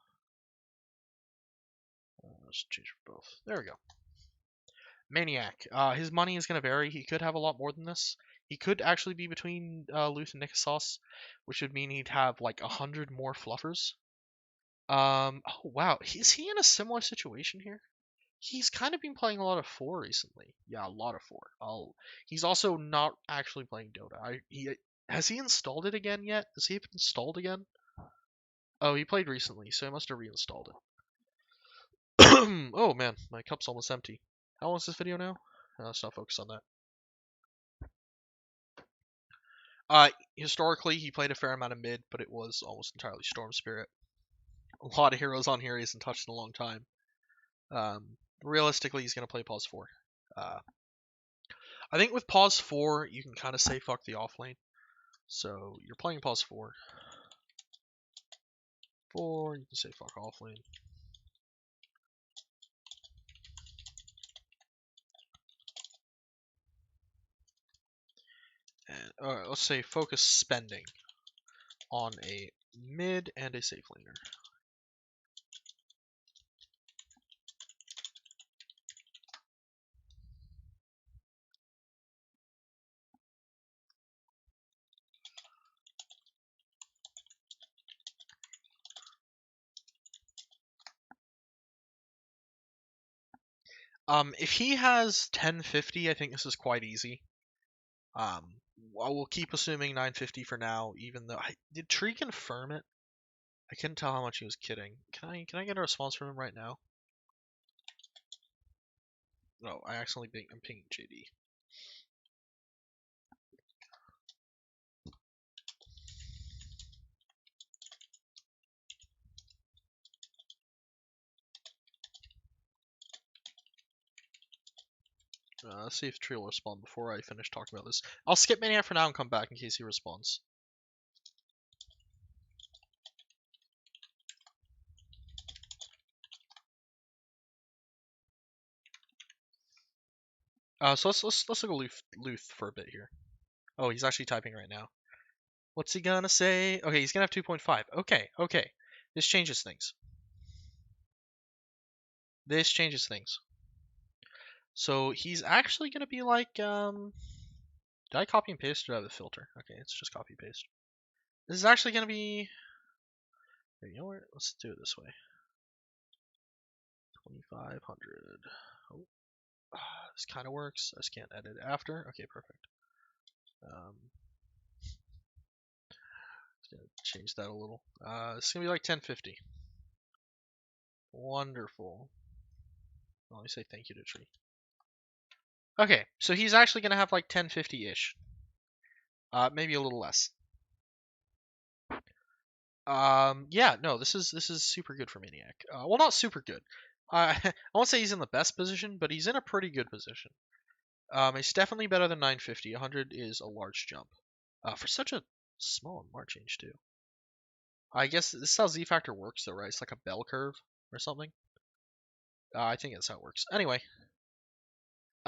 Let's change for both. There we go. Maniac. His money is going to vary. He could have a lot more than this. He could actually be between Luth and Nicasos, which would mean he'd have like 100 more fluffers. Oh wow, is he in a similar situation here? He's kind of been playing a lot of 4 recently. Yeah, a lot of 4. He's also not actually playing Dota. Has he installed it again yet? Has he installed again? Oh, he played recently, so he must have reinstalled it. Oh man, my cup's almost empty. How long is this video now? Let's not focus on that. Historically, he played a fair amount of mid, but it was almost entirely Storm Spirit. A lot of heroes on here he hasn't touched in a long time. Realistically, he's going to play Pause 4. I think with Pause 4, you can kind of say fuck the offlane. So you're playing Pause 4. 4, you can say fuck offlane. And let's say focus spending on a mid and a safe laner. If he has 1050, I think this is quite easy. I will keep assuming 950 for now, even though did Tree confirm it? I couldn't tell how much he was kidding. Can I get a response from him right now? No, I accidentally I'm pinging JD. Let's see if Tree will respond before I finish talking about this. I'll skip Maniac for now and come back in case he responds. So let's look at Luth for a bit here. Oh, he's actually typing right now. What's he gonna say? Okay, he's gonna have 2.5. Okay. This changes things. This changes things. So he's actually gonna be like, did I copy and paste or did I have a filter? Okay, it's just copy and paste. This is actually gonna be, you know what? Let's do it this way. 2,500. Oh, this kind of works. I just can't edit after. Okay, perfect. Just gonna change that a little. It's gonna be like 1050. Wonderful. Let me say thank you to Tree. Okay, so he's actually gonna have like 1050-ish. Maybe a little less. Yeah, no, this is super good for Maniac. Well, not super good. I won't say he's in the best position, but he's in a pretty good position. It's definitely better than 950. 100 is a large jump. For such a small mark change too. I guess this is how Z factor works though, right? It's like a bell curve or something. I think that's how it works. Anyway.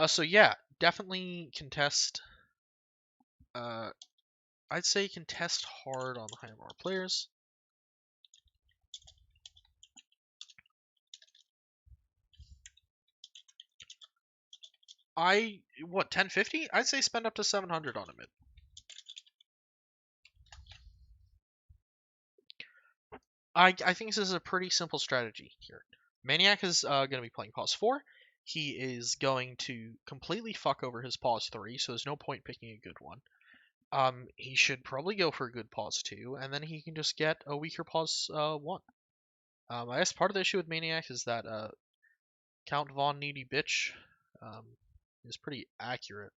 So yeah, definitely contest. I'd say contest hard on the higher bar players. What, 1050? I'd say spend up to 700 on a mid. I think this is a pretty simple strategy here. Maniac is going to be playing pause 4. He is going to completely fuck over his pause 3, so there's no point picking a good one. He should probably go for a good pause 2, and then he can just get a weaker pause 1. I guess part of the issue with Maniac is that Count Von Needy Bitch is pretty accurate.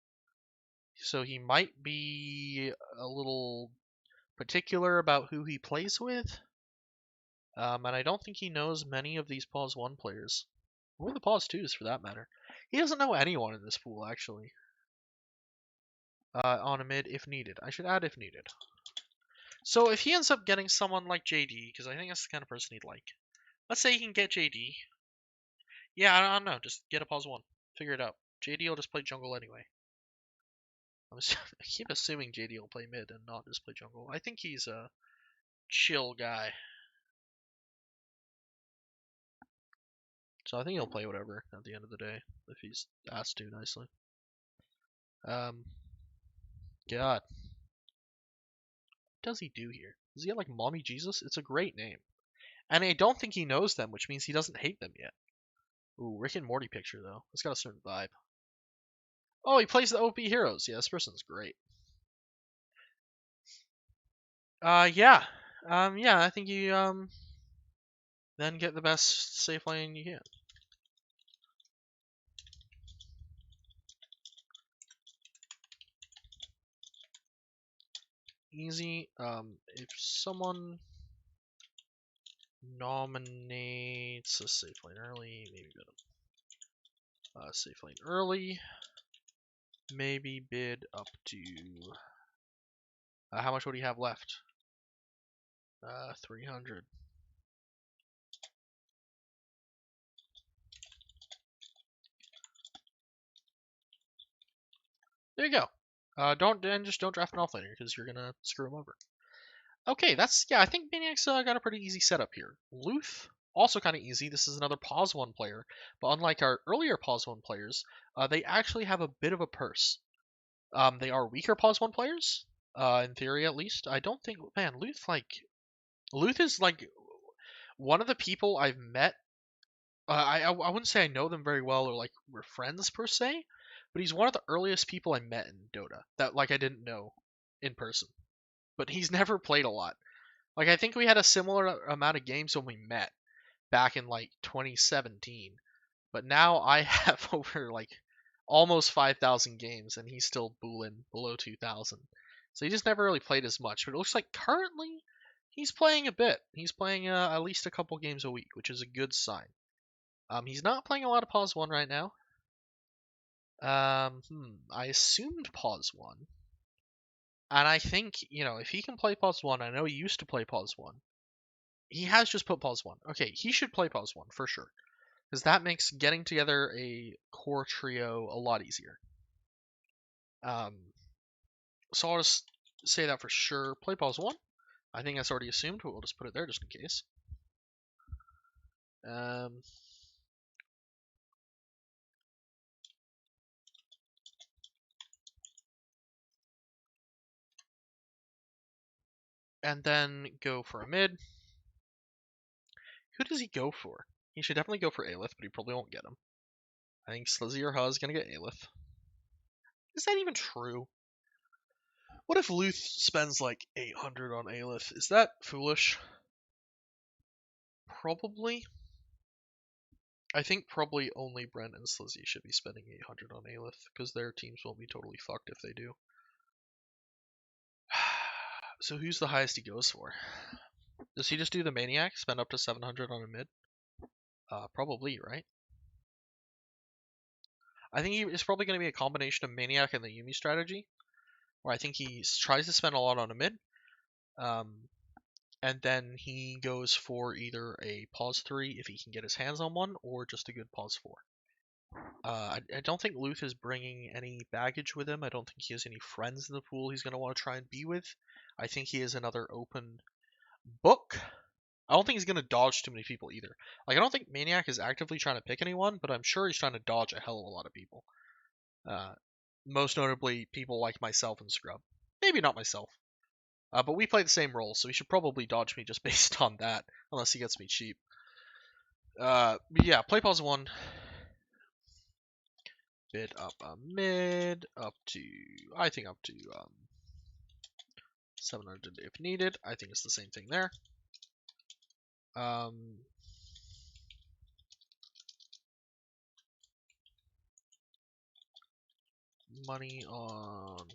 So he might be a little particular about who he plays with. And I don't think he knows many of these pause 1 players. Or the pause 2s for that matter. He doesn't know anyone in this pool, actually. On a mid, if needed. I should add if needed. So if he ends up getting someone like JD, because I think that's the kind of person he'd like. Let's say he can get JD. Yeah, I don't know. Just get a pause 1. Figure it out. JD will just play jungle anyway. I keep assuming JD will play mid and not just play jungle. I think he's a chill guy. So I think he'll play whatever at the end of the day, if he's asked to nicely. God. What does he do here? Does he have like Mommy Jesus? It's a great name. And I don't think he knows them, which means he doesn't hate them yet. Ooh, Rick and Morty picture though. It's got a certain vibe. Oh, he plays the OP heroes. Yeah, this person's great. Yeah. Yeah, I think you, then get the best safe lane you can. Easy. If someone nominates a safe lane early, maybe bid him. Safe lane early. Maybe bid up to. How much would he have left? 300. There you go. Just don't draft an offlaner because you're gonna screw him over. Okay, I think Maniac's got a pretty easy setup here. Luth, also kind of easy. This is another pause 1 player, but unlike our earlier pause 1 players, they actually have a bit of a purse. They are weaker pause 1 players, in theory at least. I don't think, man, Luth is like one of the people I've met. I wouldn't say I know them very well or like we're friends per se, but he's one of the earliest people I met in Dota that like I didn't know in person. But he's never played a lot. Like I think we had a similar amount of games when we met back in like 2017. But now I have over like almost 5,000 games and he's still booling below 2,000. So he just never really played as much. But it looks like currently he's playing a bit. He's playing at least a couple games a week, which is a good sign. He's not playing a lot of pause 1 right now. I assumed pause 1. And I think, if he can play pause 1, I know he used to play pause 1. He has just put pause 1. Okay, he should play pause 1 for sure. Because that makes getting together a core trio a lot easier. So I'll just say that for sure. Play pause 1. I think that's already assumed, but we'll just put it there just in case. And then go for a mid. Who does he go for? He should definitely go for Aelith, but he probably won't get him. I think Slizzy or Ha is going to get Aelith. Is that even true? What if Luth spends like 800 on Aelith? Is that foolish? Probably. I think probably only Brent and Slizzy should be spending 800 on Aelith, because their teams won't be totally fucked if they do. So who's the highest he goes for? Does he just do the Maniac, spend up to 700 on a mid? Probably, right? I think it's probably going to be a combination of Maniac and the Yumi strategy, where I think he tries to spend a lot on a mid, and then he goes for either a pause 3 if he can get his hands on one, or just a good pause 4. I don't think Luth is bringing any baggage with him. I don't think he has any friends in the pool he's going to want to try and be with. I think he is another open book. I don't think he's going to dodge too many people either. Like, I don't think Maniac is actively trying to pick anyone, but I'm sure he's trying to dodge a hell of a lot of people. Most notably, people like myself and Scrub. Maybe not myself. But we play the same role, so he should probably dodge me just based on that, unless he gets me cheap. But yeah, play pause 1. Bid up a mid, up to 700 if needed. I think it's the same thing there. Money on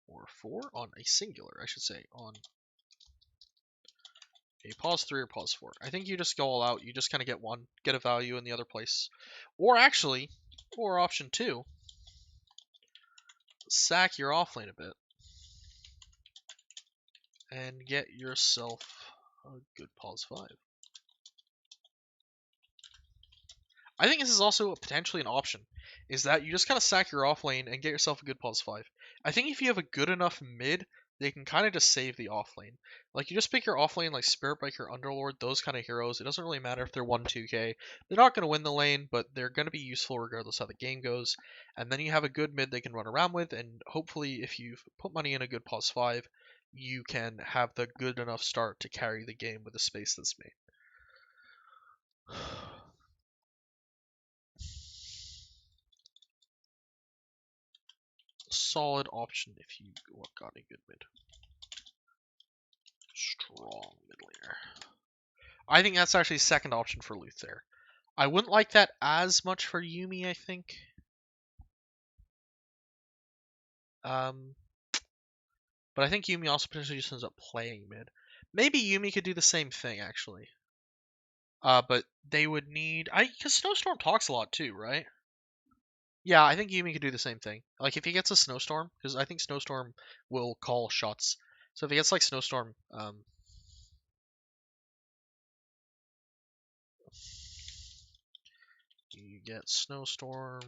or 4 on a singular, I should say, on a pause 3 or pause 4. I think you just go all out. You just kind of get one, get a value in the other place. Or actually, or option 2, sack your offlane a bit and get yourself a good pause 5. I think this is also potentially an option, is that you just kind of sack your offlane and get yourself a good pause 5. I think if you have a good enough mid, they can kind of just save the offlane. Like, you just pick your offlane like Spirit Breaker, Underlord, those kind of heroes. It doesn't really matter if they're 1-2k. They're not going to win the lane, but they're going to be useful regardless how the game goes. And then you have a good mid they can run around with, and hopefully if you've put money in a good pause 5, you can have the good enough start to carry the game with the space that's made. Solid option if you got a good mid. Strong mid laner. I think that's actually second option for Luth there. I wouldn't like that as much for Yumi, I think. But I think Yumi also potentially just ends up playing mid. Maybe Yumi could do the same thing, actually. But they would need... because Snowstorm talks a lot too, right? Yeah, I think Yumi could do the same thing. Like, if he gets a Snowstorm, because I think Snowstorm will call shots. So if he gets, like, Snowstorm... you get Snowstorm...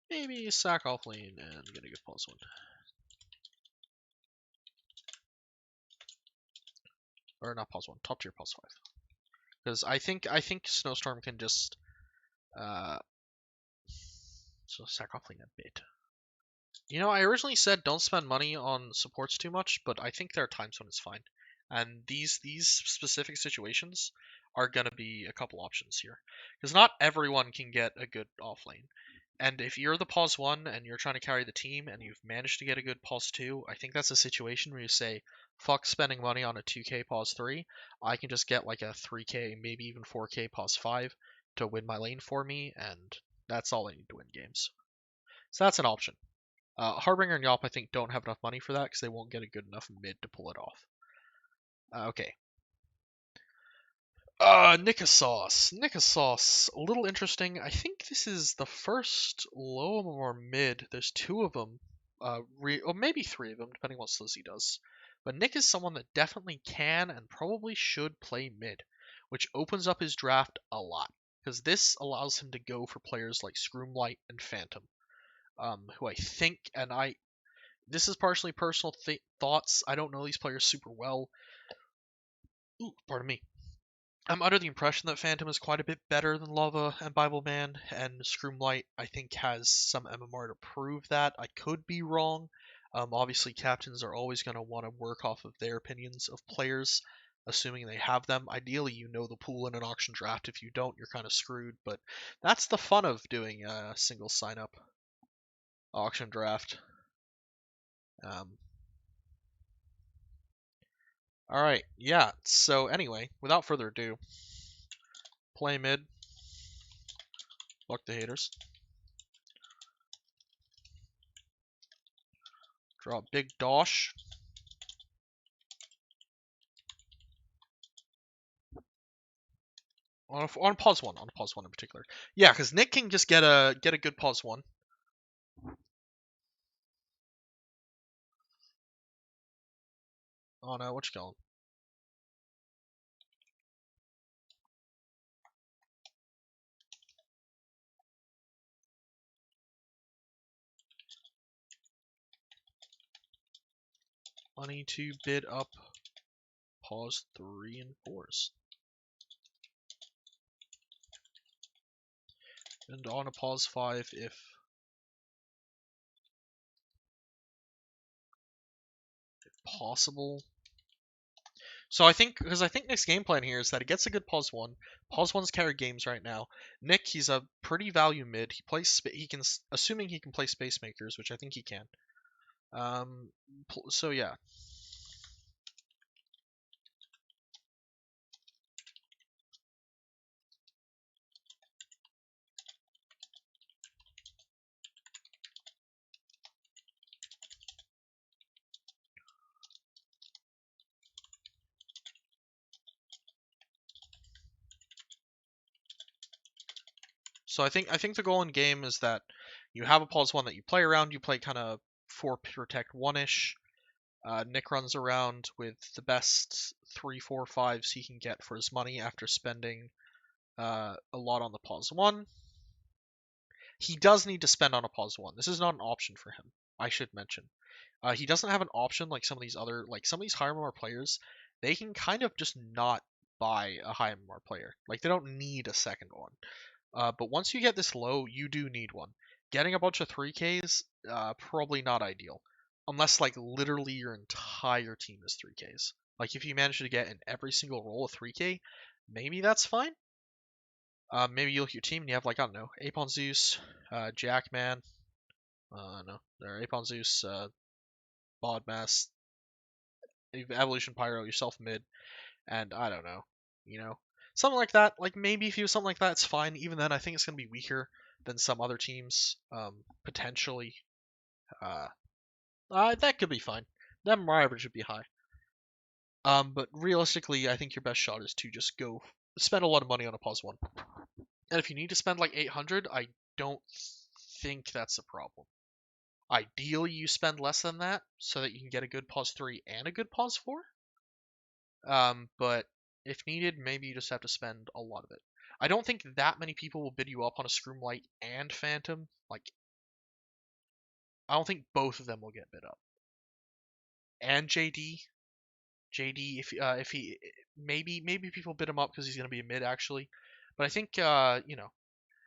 Maybe sack off lane and get a good pulse one. Or not pulse one, top tier pulse 5. Because I think Snowstorm can just so sack off lane a bit. You know, I originally said don't spend money on supports too much, but I think there are times when it's fine. And these specific situations are gonna be a couple options here. Because not everyone can get a good off lane. And if you're the pause 1 and you're trying to carry the team and you've managed to get a good pause 2, I think that's a situation where you say, fuck spending money on a 2k pause 3, I can just get like a 3k, maybe even 4k pause 5 to win my lane for me, and that's all I need to win games. So that's an option. Harbinger and Yop, I think, don't have enough money for that because they won't get a good enough mid to pull it off. Okay. Nickasauce. A little interesting. I think this is the first low or mid. There's 2 of them. Or maybe 3 of them, depending what Slizzy does. But Nick is someone that definitely can and probably should play mid, which opens up his draft a lot. Because this allows him to go for players like Scroomlight and Phantom. Who I think, this is partially personal thoughts. I don't know these players super well. Ooh, pardon me. I'm under the impression that Phantom is quite a bit better than Lava and Bible Man, and Scroomlight, I think, has some MMR to prove that. I could be wrong. Obviously, captains are always going to want to work off of their opinions of players. assuming they have them. Ideally, you know the pool in an auction draft. If you don't, you're kind of screwed. But that's the fun of doing a single sign up auction draft. All right, yeah. So anyway, without further ado, play mid. Fuck the haters. Draw a big dosh. On pause one in particular. Yeah, because Nick can just get a good pause one. Oh no, what you calling? Money to bid up pause 3 and 4s. And on a pause 5 if possible. So I think Nick's game plan here is that he gets a good pause one. Pause ones carry games right now. Nick, he's a pretty value mid. He can assuming he can play space makers, which I think he can. So yeah. So I think the goal in game is that you have a pause one that you play around. You play kind of 4 protect 1-ish. Nick runs around with the best 3, 4, 5s he can get for his money after spending a lot on the pause one. He does need to spend on a pause one. This is not an option for him, I should mention. He doesn't have an option like some of these higher MMR players. They can kind of just not buy a high MMR player. Like they don't need a second one. But once you get this low, you do need one. Getting a bunch of 3Ks, probably not ideal. Unless, like, literally your entire team is 3Ks. Like, if you manage to get in every single roll a 3K, maybe that's fine. Maybe you look at your team and you have, like, I don't know, Apon Zeus, Jackman, no, they're Apon Zeus, Bodmass, Evolution Pyro, yourself mid, and I don't know, you know, something like that. Like maybe if you do something like that, it's fine. Even then, I think it's gonna be weaker than some other teams. Potentially, uh, that could be fine. That MR average would be high. But realistically, I think your best shot is to just go spend a lot of money on a pause one. And if you need to spend like 800, I don't think that's a problem. Ideally, you spend less than that so that you can get a good pause 3 and a good pause 4. But if needed, maybe you just have to spend a lot of it. I don't think that many people will bid you up on a Scroomlight and Phantom. Like, I don't think both of them will get bid up. And JD, if he maybe people bid him up because he's gonna be a mid actually, but I think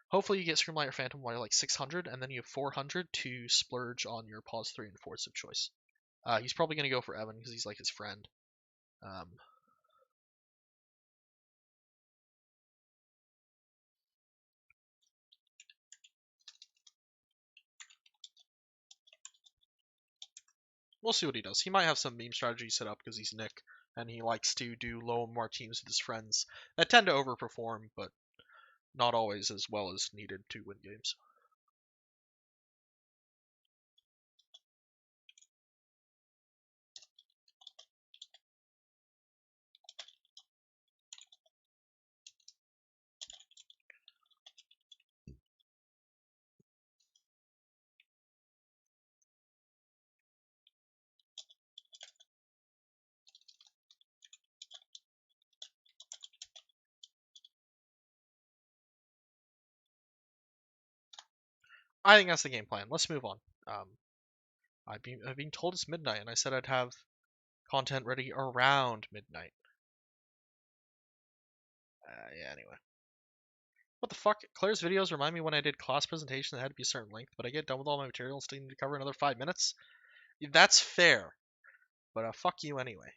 hopefully you get Scroomlight or Phantom while you're like 600, and then you have 400 to splurge on your pause 3 and 4s of choice. He's probably gonna go for Evan because he's like his friend. Um, We'll see what he does. He might have some meme strategy set up because he's Nick, and he likes to do low MR teams with his friends that tend to overperform, but not always as well as needed to win games. I think that's the game plan. Let's move on. I've been told it's midnight, and I said I'd have content ready around midnight. Yeah, anyway. What the fuck? Claire's videos remind me when I did class presentation that had to be a certain length, but I get done with all my material and still need to cover another 5 minutes? That's fair, but fuck you anyway.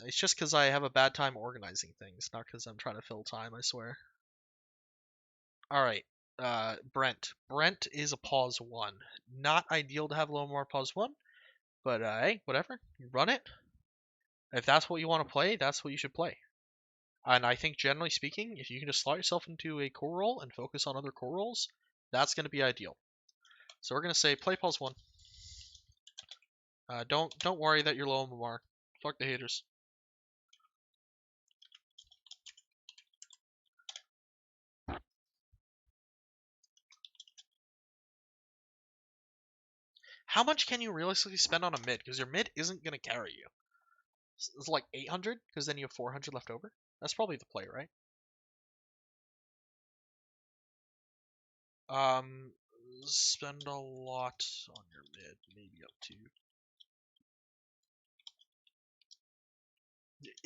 It's just because I have a bad time organizing things, not because I'm trying to fill time, I swear. Alright, Brent. Brent is a pause 1. Not ideal to have a little more pause 1, but hey, whatever. You run it. If that's what you want to play, that's what you should play. And I think generally speaking, if you can just slot yourself into a core role and focus on other core roles, that's going to be ideal. So we're going to say play pause 1. Don't worry that you're low on MMR. Fuck the haters. How much can you realistically spend on a mid? Because your mid isn't going to carry you. It's like 800, because then you have 400 left over. That's probably the play, right? Um, Spend a lot on your mid, maybe up to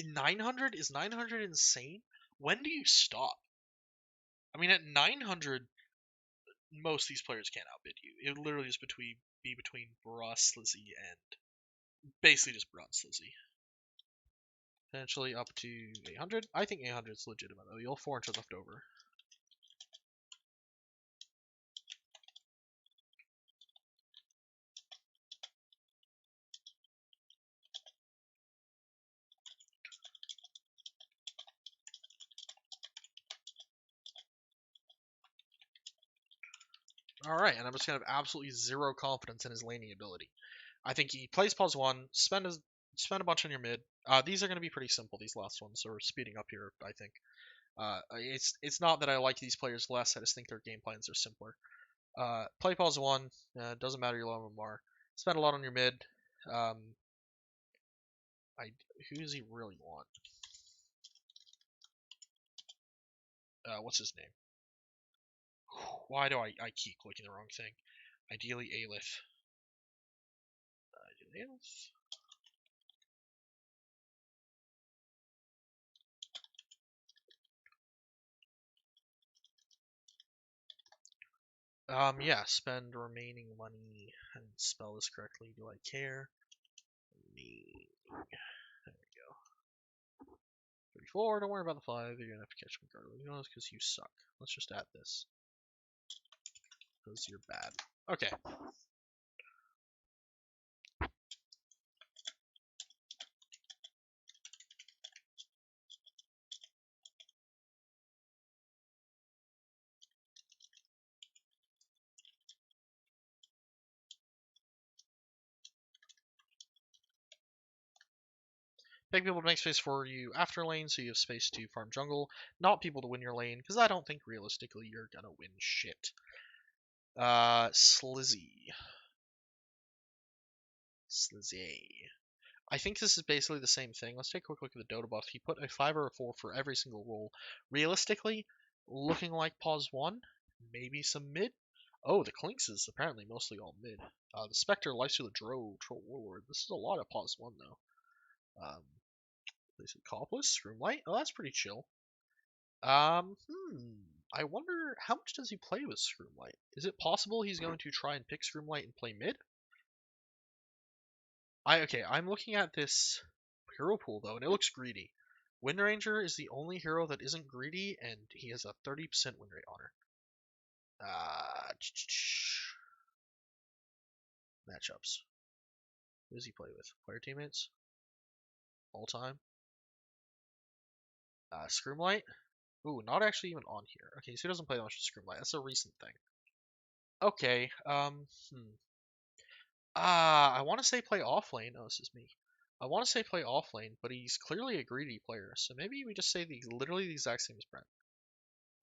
900. Is 900 insane? When do you stop? I mean, at 900, most of these players can't outbid you. It literally is be between Bra, Slizzy, and basically just Bra and Slizzy. Potentially up to 800. I think 800 is legitimate though. You'll have 400 left over. Alright, and I'm just gonna have absolutely zero confidence in his laning ability. I think he plays pause 1, spend a bunch on your mid. These are gonna be pretty simple, these last ones, so we're speeding up here, I think. It's not that I like these players less, I just think their game plans are simpler. Play pause 1, doesn't matter your low MMR. Spend a lot on your mid. Um, who does he really want? What's his name? Why do I keep clicking the wrong thing? Ideally, Aelith. Aelith? Yeah, spend remaining money and spell this correctly. Do I care? Me. There we go. 34, don't worry about the 5. You're gonna have to catch me regardless because you suck. Let's just add this. Because you're bad. Okay. Beg people to make space for you after lane so you have space to farm jungle, not people to win your lane, because I don't think realistically you're gonna win shit. Slizzy. Slizzy. I think this is basically the same thing. Let's take a quick look at the Dota buff. He put a 5 or a 4 for every single role. Realistically, looking like pause 1, maybe some mid. Oh, the Clinks is apparently mostly all mid. The Spectre, Lifesteal, Troll Warlord. This is a lot of pause 1 though. They said Coppless, Scroomlight. Oh, that's pretty chill. I wonder how much does he play with Scroomlight? Is it possible he's going to try and pick Scroomlight and play mid? I'm looking at this hero pool though, and it looks greedy. Wind Ranger is the only hero that isn't greedy, and he has a 30% win rate on her. Matchups. Who does he play with? Player teammates? All time? Scroomlight? Ooh, not actually even on here. Okay, so he doesn't play much with Scroomlight. That's a recent thing. Okay, I want to say play off lane. Oh, this is me. I want to say play off lane, but he's clearly a greedy player. So maybe we just say literally the exact same as Brent.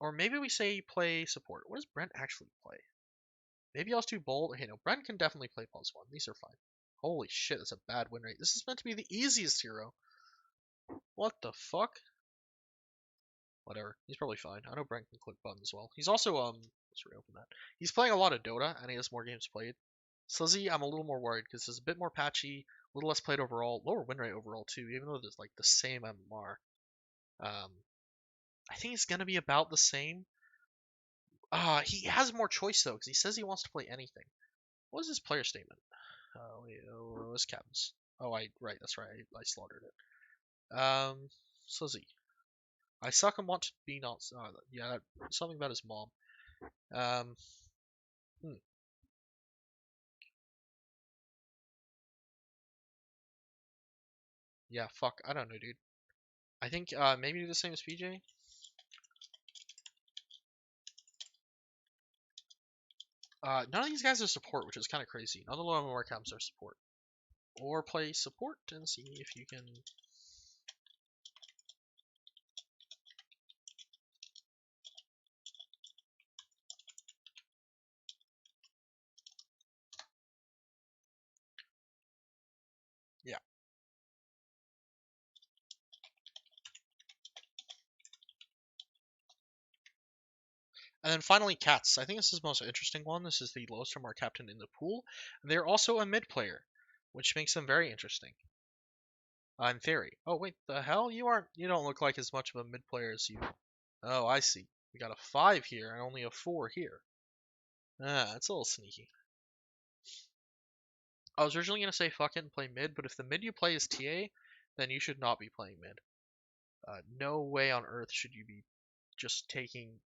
Or maybe we say play support. What does Brent actually play? Maybe I'll do bold. Okay, no, Brent can definitely play pause 1. These are fine. Holy shit, that's a bad win rate. This is meant to be the easiest hero. What the fuck? Whatever. He's probably fine. I know Brent can click buttons as well. He's also, let's reopen that. He's playing a lot of Dota, and he has more games played. Slizzy, I'm a little more worried because it's a bit more patchy, a little less played overall, lower win rate overall too, even though there's like the same MMR. I think it's gonna be about the same. He has more choice though, because he says he wants to play anything. What is his player statement? Wait, what's Captain's? Oh, right, that's right, I slaughtered it. Slizzy. I suck and want to be not. Yeah, something about his mom. Um, hmm. Yeah, fuck. I don't know, dude. I think maybe do the same as PJ. None of these guys are support, which is kind of crazy. None of the lower Warcams are support. Or play support and see if you can. Yeah. And then finally, cats. I think this is the most interesting one. This is the lowest MR captain in the pool. And they're also a mid player, which makes them very interesting. In theory. Oh wait, the hell? You aren't. You don't look like as much of a mid player as you. Oh, I see. We got a 5 here and only a 4 here. Ah, that's a little sneaky. I was originally gonna say fuck it and play mid, but if the mid you play is TA, then you should not be playing mid. No way on earth should you be just taking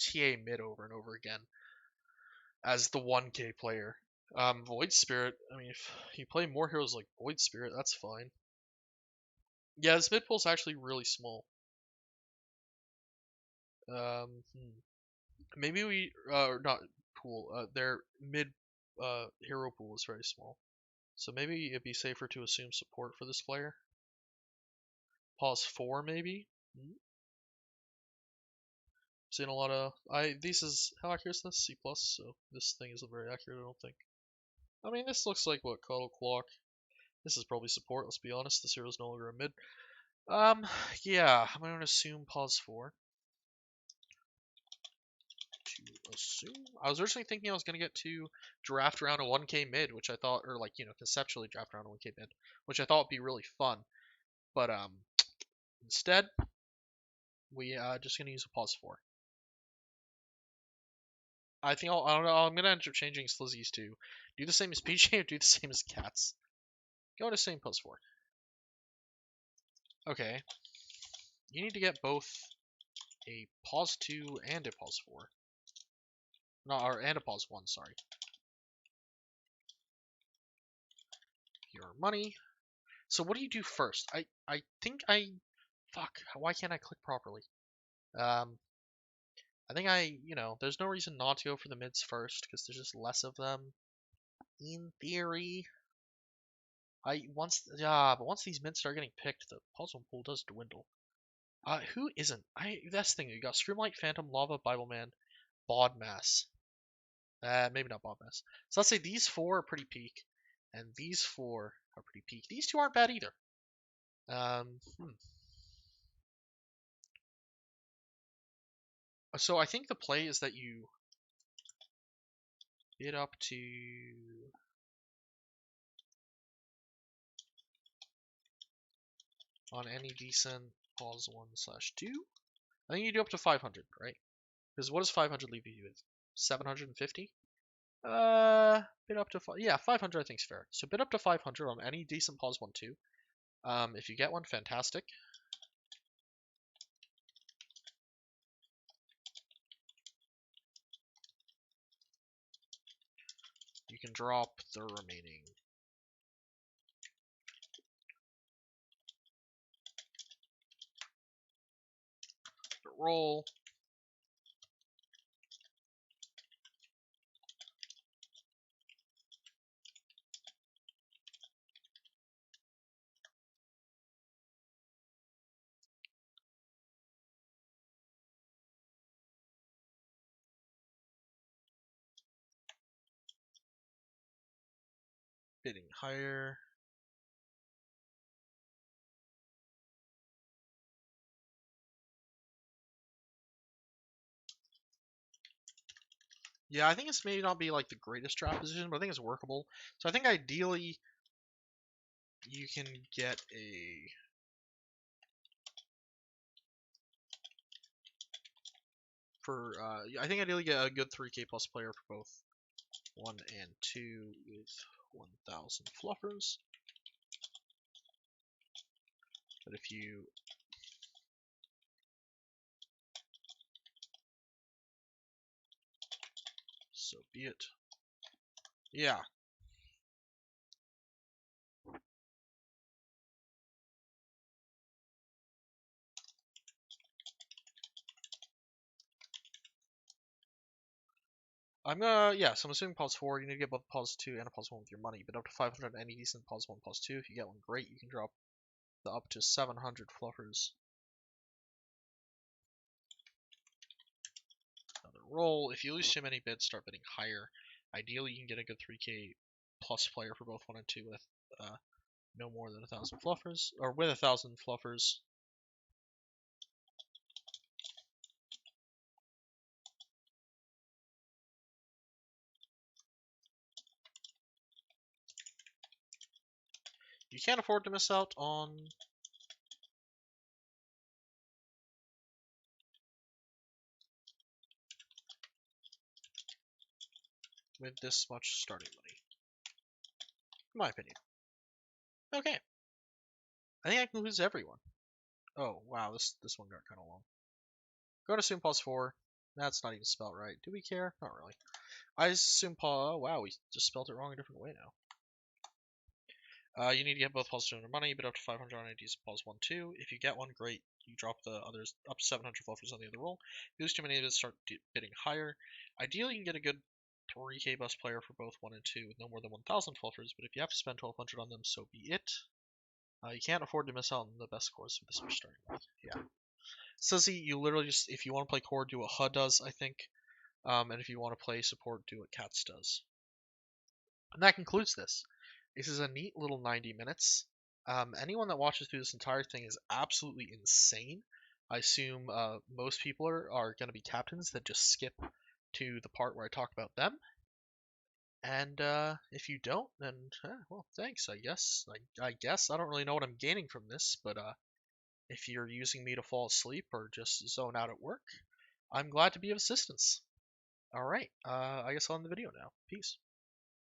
TA mid over and over again as the 1K player. Void Spirit, I mean, if you play more heroes like Void Spirit, that's fine. Yeah, this mid pool's actually really small. Maybe we, not pool, their mid hero pool is very small. So maybe it'd be safer to assume support for this player. Pause 4, maybe? Seen a lot of, this is, how accurate is this? C+, so this thing isn't very accurate, I don't think. I mean, this looks like what, Cuddle Clock. This is probably support, let's be honest. This hero's no longer a mid. Yeah, I'm gonna assume pause 4. To assume. I was originally thinking I was gonna get to draft around a 1K mid, which I thought, or like, conceptually draft around a 1K mid, which I thought would be really fun. But, instead, we, just gonna use a pause 4. I think I don't know, I'm gonna end up changing Slizzies to do the same as PJ or do the same as Cats. Go to same pause 4. Okay. You need to get both a pause 2 and a pause 4. No, and a pause 1, sorry. Your money. So what do you do first? I think fuck, why can't I click properly? I think there's no reason not to go for the mids first, because there's just less of them. In theory. But once these mids start getting picked, the puzzle pool does dwindle. Who isn't? That's the thing. You got Screamlight, Phantom, Lava, Bibleman, Bodmass. Maybe not Bodmass. So let's say these 4 are pretty peak, and these 4 are pretty peak. These 2 aren't bad either. So I think the play is that you bid up to on any decent pause 1/2. I think you do up to 500, right? Because what does 500 leave you with? 750? Bid up to 500 I think is fair. So bid up to 500 on any decent pause 1/2. If you get one, fantastic. You can drop the remaining. Roll. Bidding higher. Yeah, I think it's maybe not be like the greatest draft position, but I think it's workable. So I think ideally you can get a I think ideally get a good 3K plus player for both 1 and 2 with 1,000 fluffers. But if you... So be it. Yeah. So I'm assuming pause 4, you need to get both pause 2 and a pause 1 with your money, but up to 500 any decent pause 1, pause 2. If you get one great, you can drop the up to 700 fluffers. Another roll. If you lose too many bids, start bidding higher. Ideally, you can get a good 3k plus player for both 1 and 2 with no more than 1,000 fluffers, or with 1,000 fluffers. You can't afford to miss out on with this much starting money, in my opinion. Okay, I think that concludes everyone. Oh wow, this one got kind of long. Go to assume pause 4. That's not even spelled right. Do we care? Not really. I assume pause. Oh, wow, we just spelled it wrong a different way now. You need to get both pause 2 and money, but up to 500 on IDs pause 1, 2. If you get one, great. You drop the others up to 700 fluffers on the other roll. If you lose too many of it, start bidding higher. Ideally, you can get a good 3k bus player for both 1 and 2 with no more than 1,000 fluffers, but if you have to spend 1,200 on them, so be it. You can't afford to miss out on the best cores with this much starting with. Yeah. Suzy, you literally just, if you want to play core, do what HUD does, I think. And if you want to play support, do what Cats does. And that concludes this. This is a neat little 90 minutes. Anyone that watches through this entire thing is absolutely insane. I assume most people are going to be captains that just skip to the part where I talk about them. And if you don't, then well, thanks. I guess. I guess I don't really know what I'm gaining from this, but if you're using me to fall asleep or just zone out at work, I'm glad to be of assistance. All right. I guess I'll end the video now. Peace.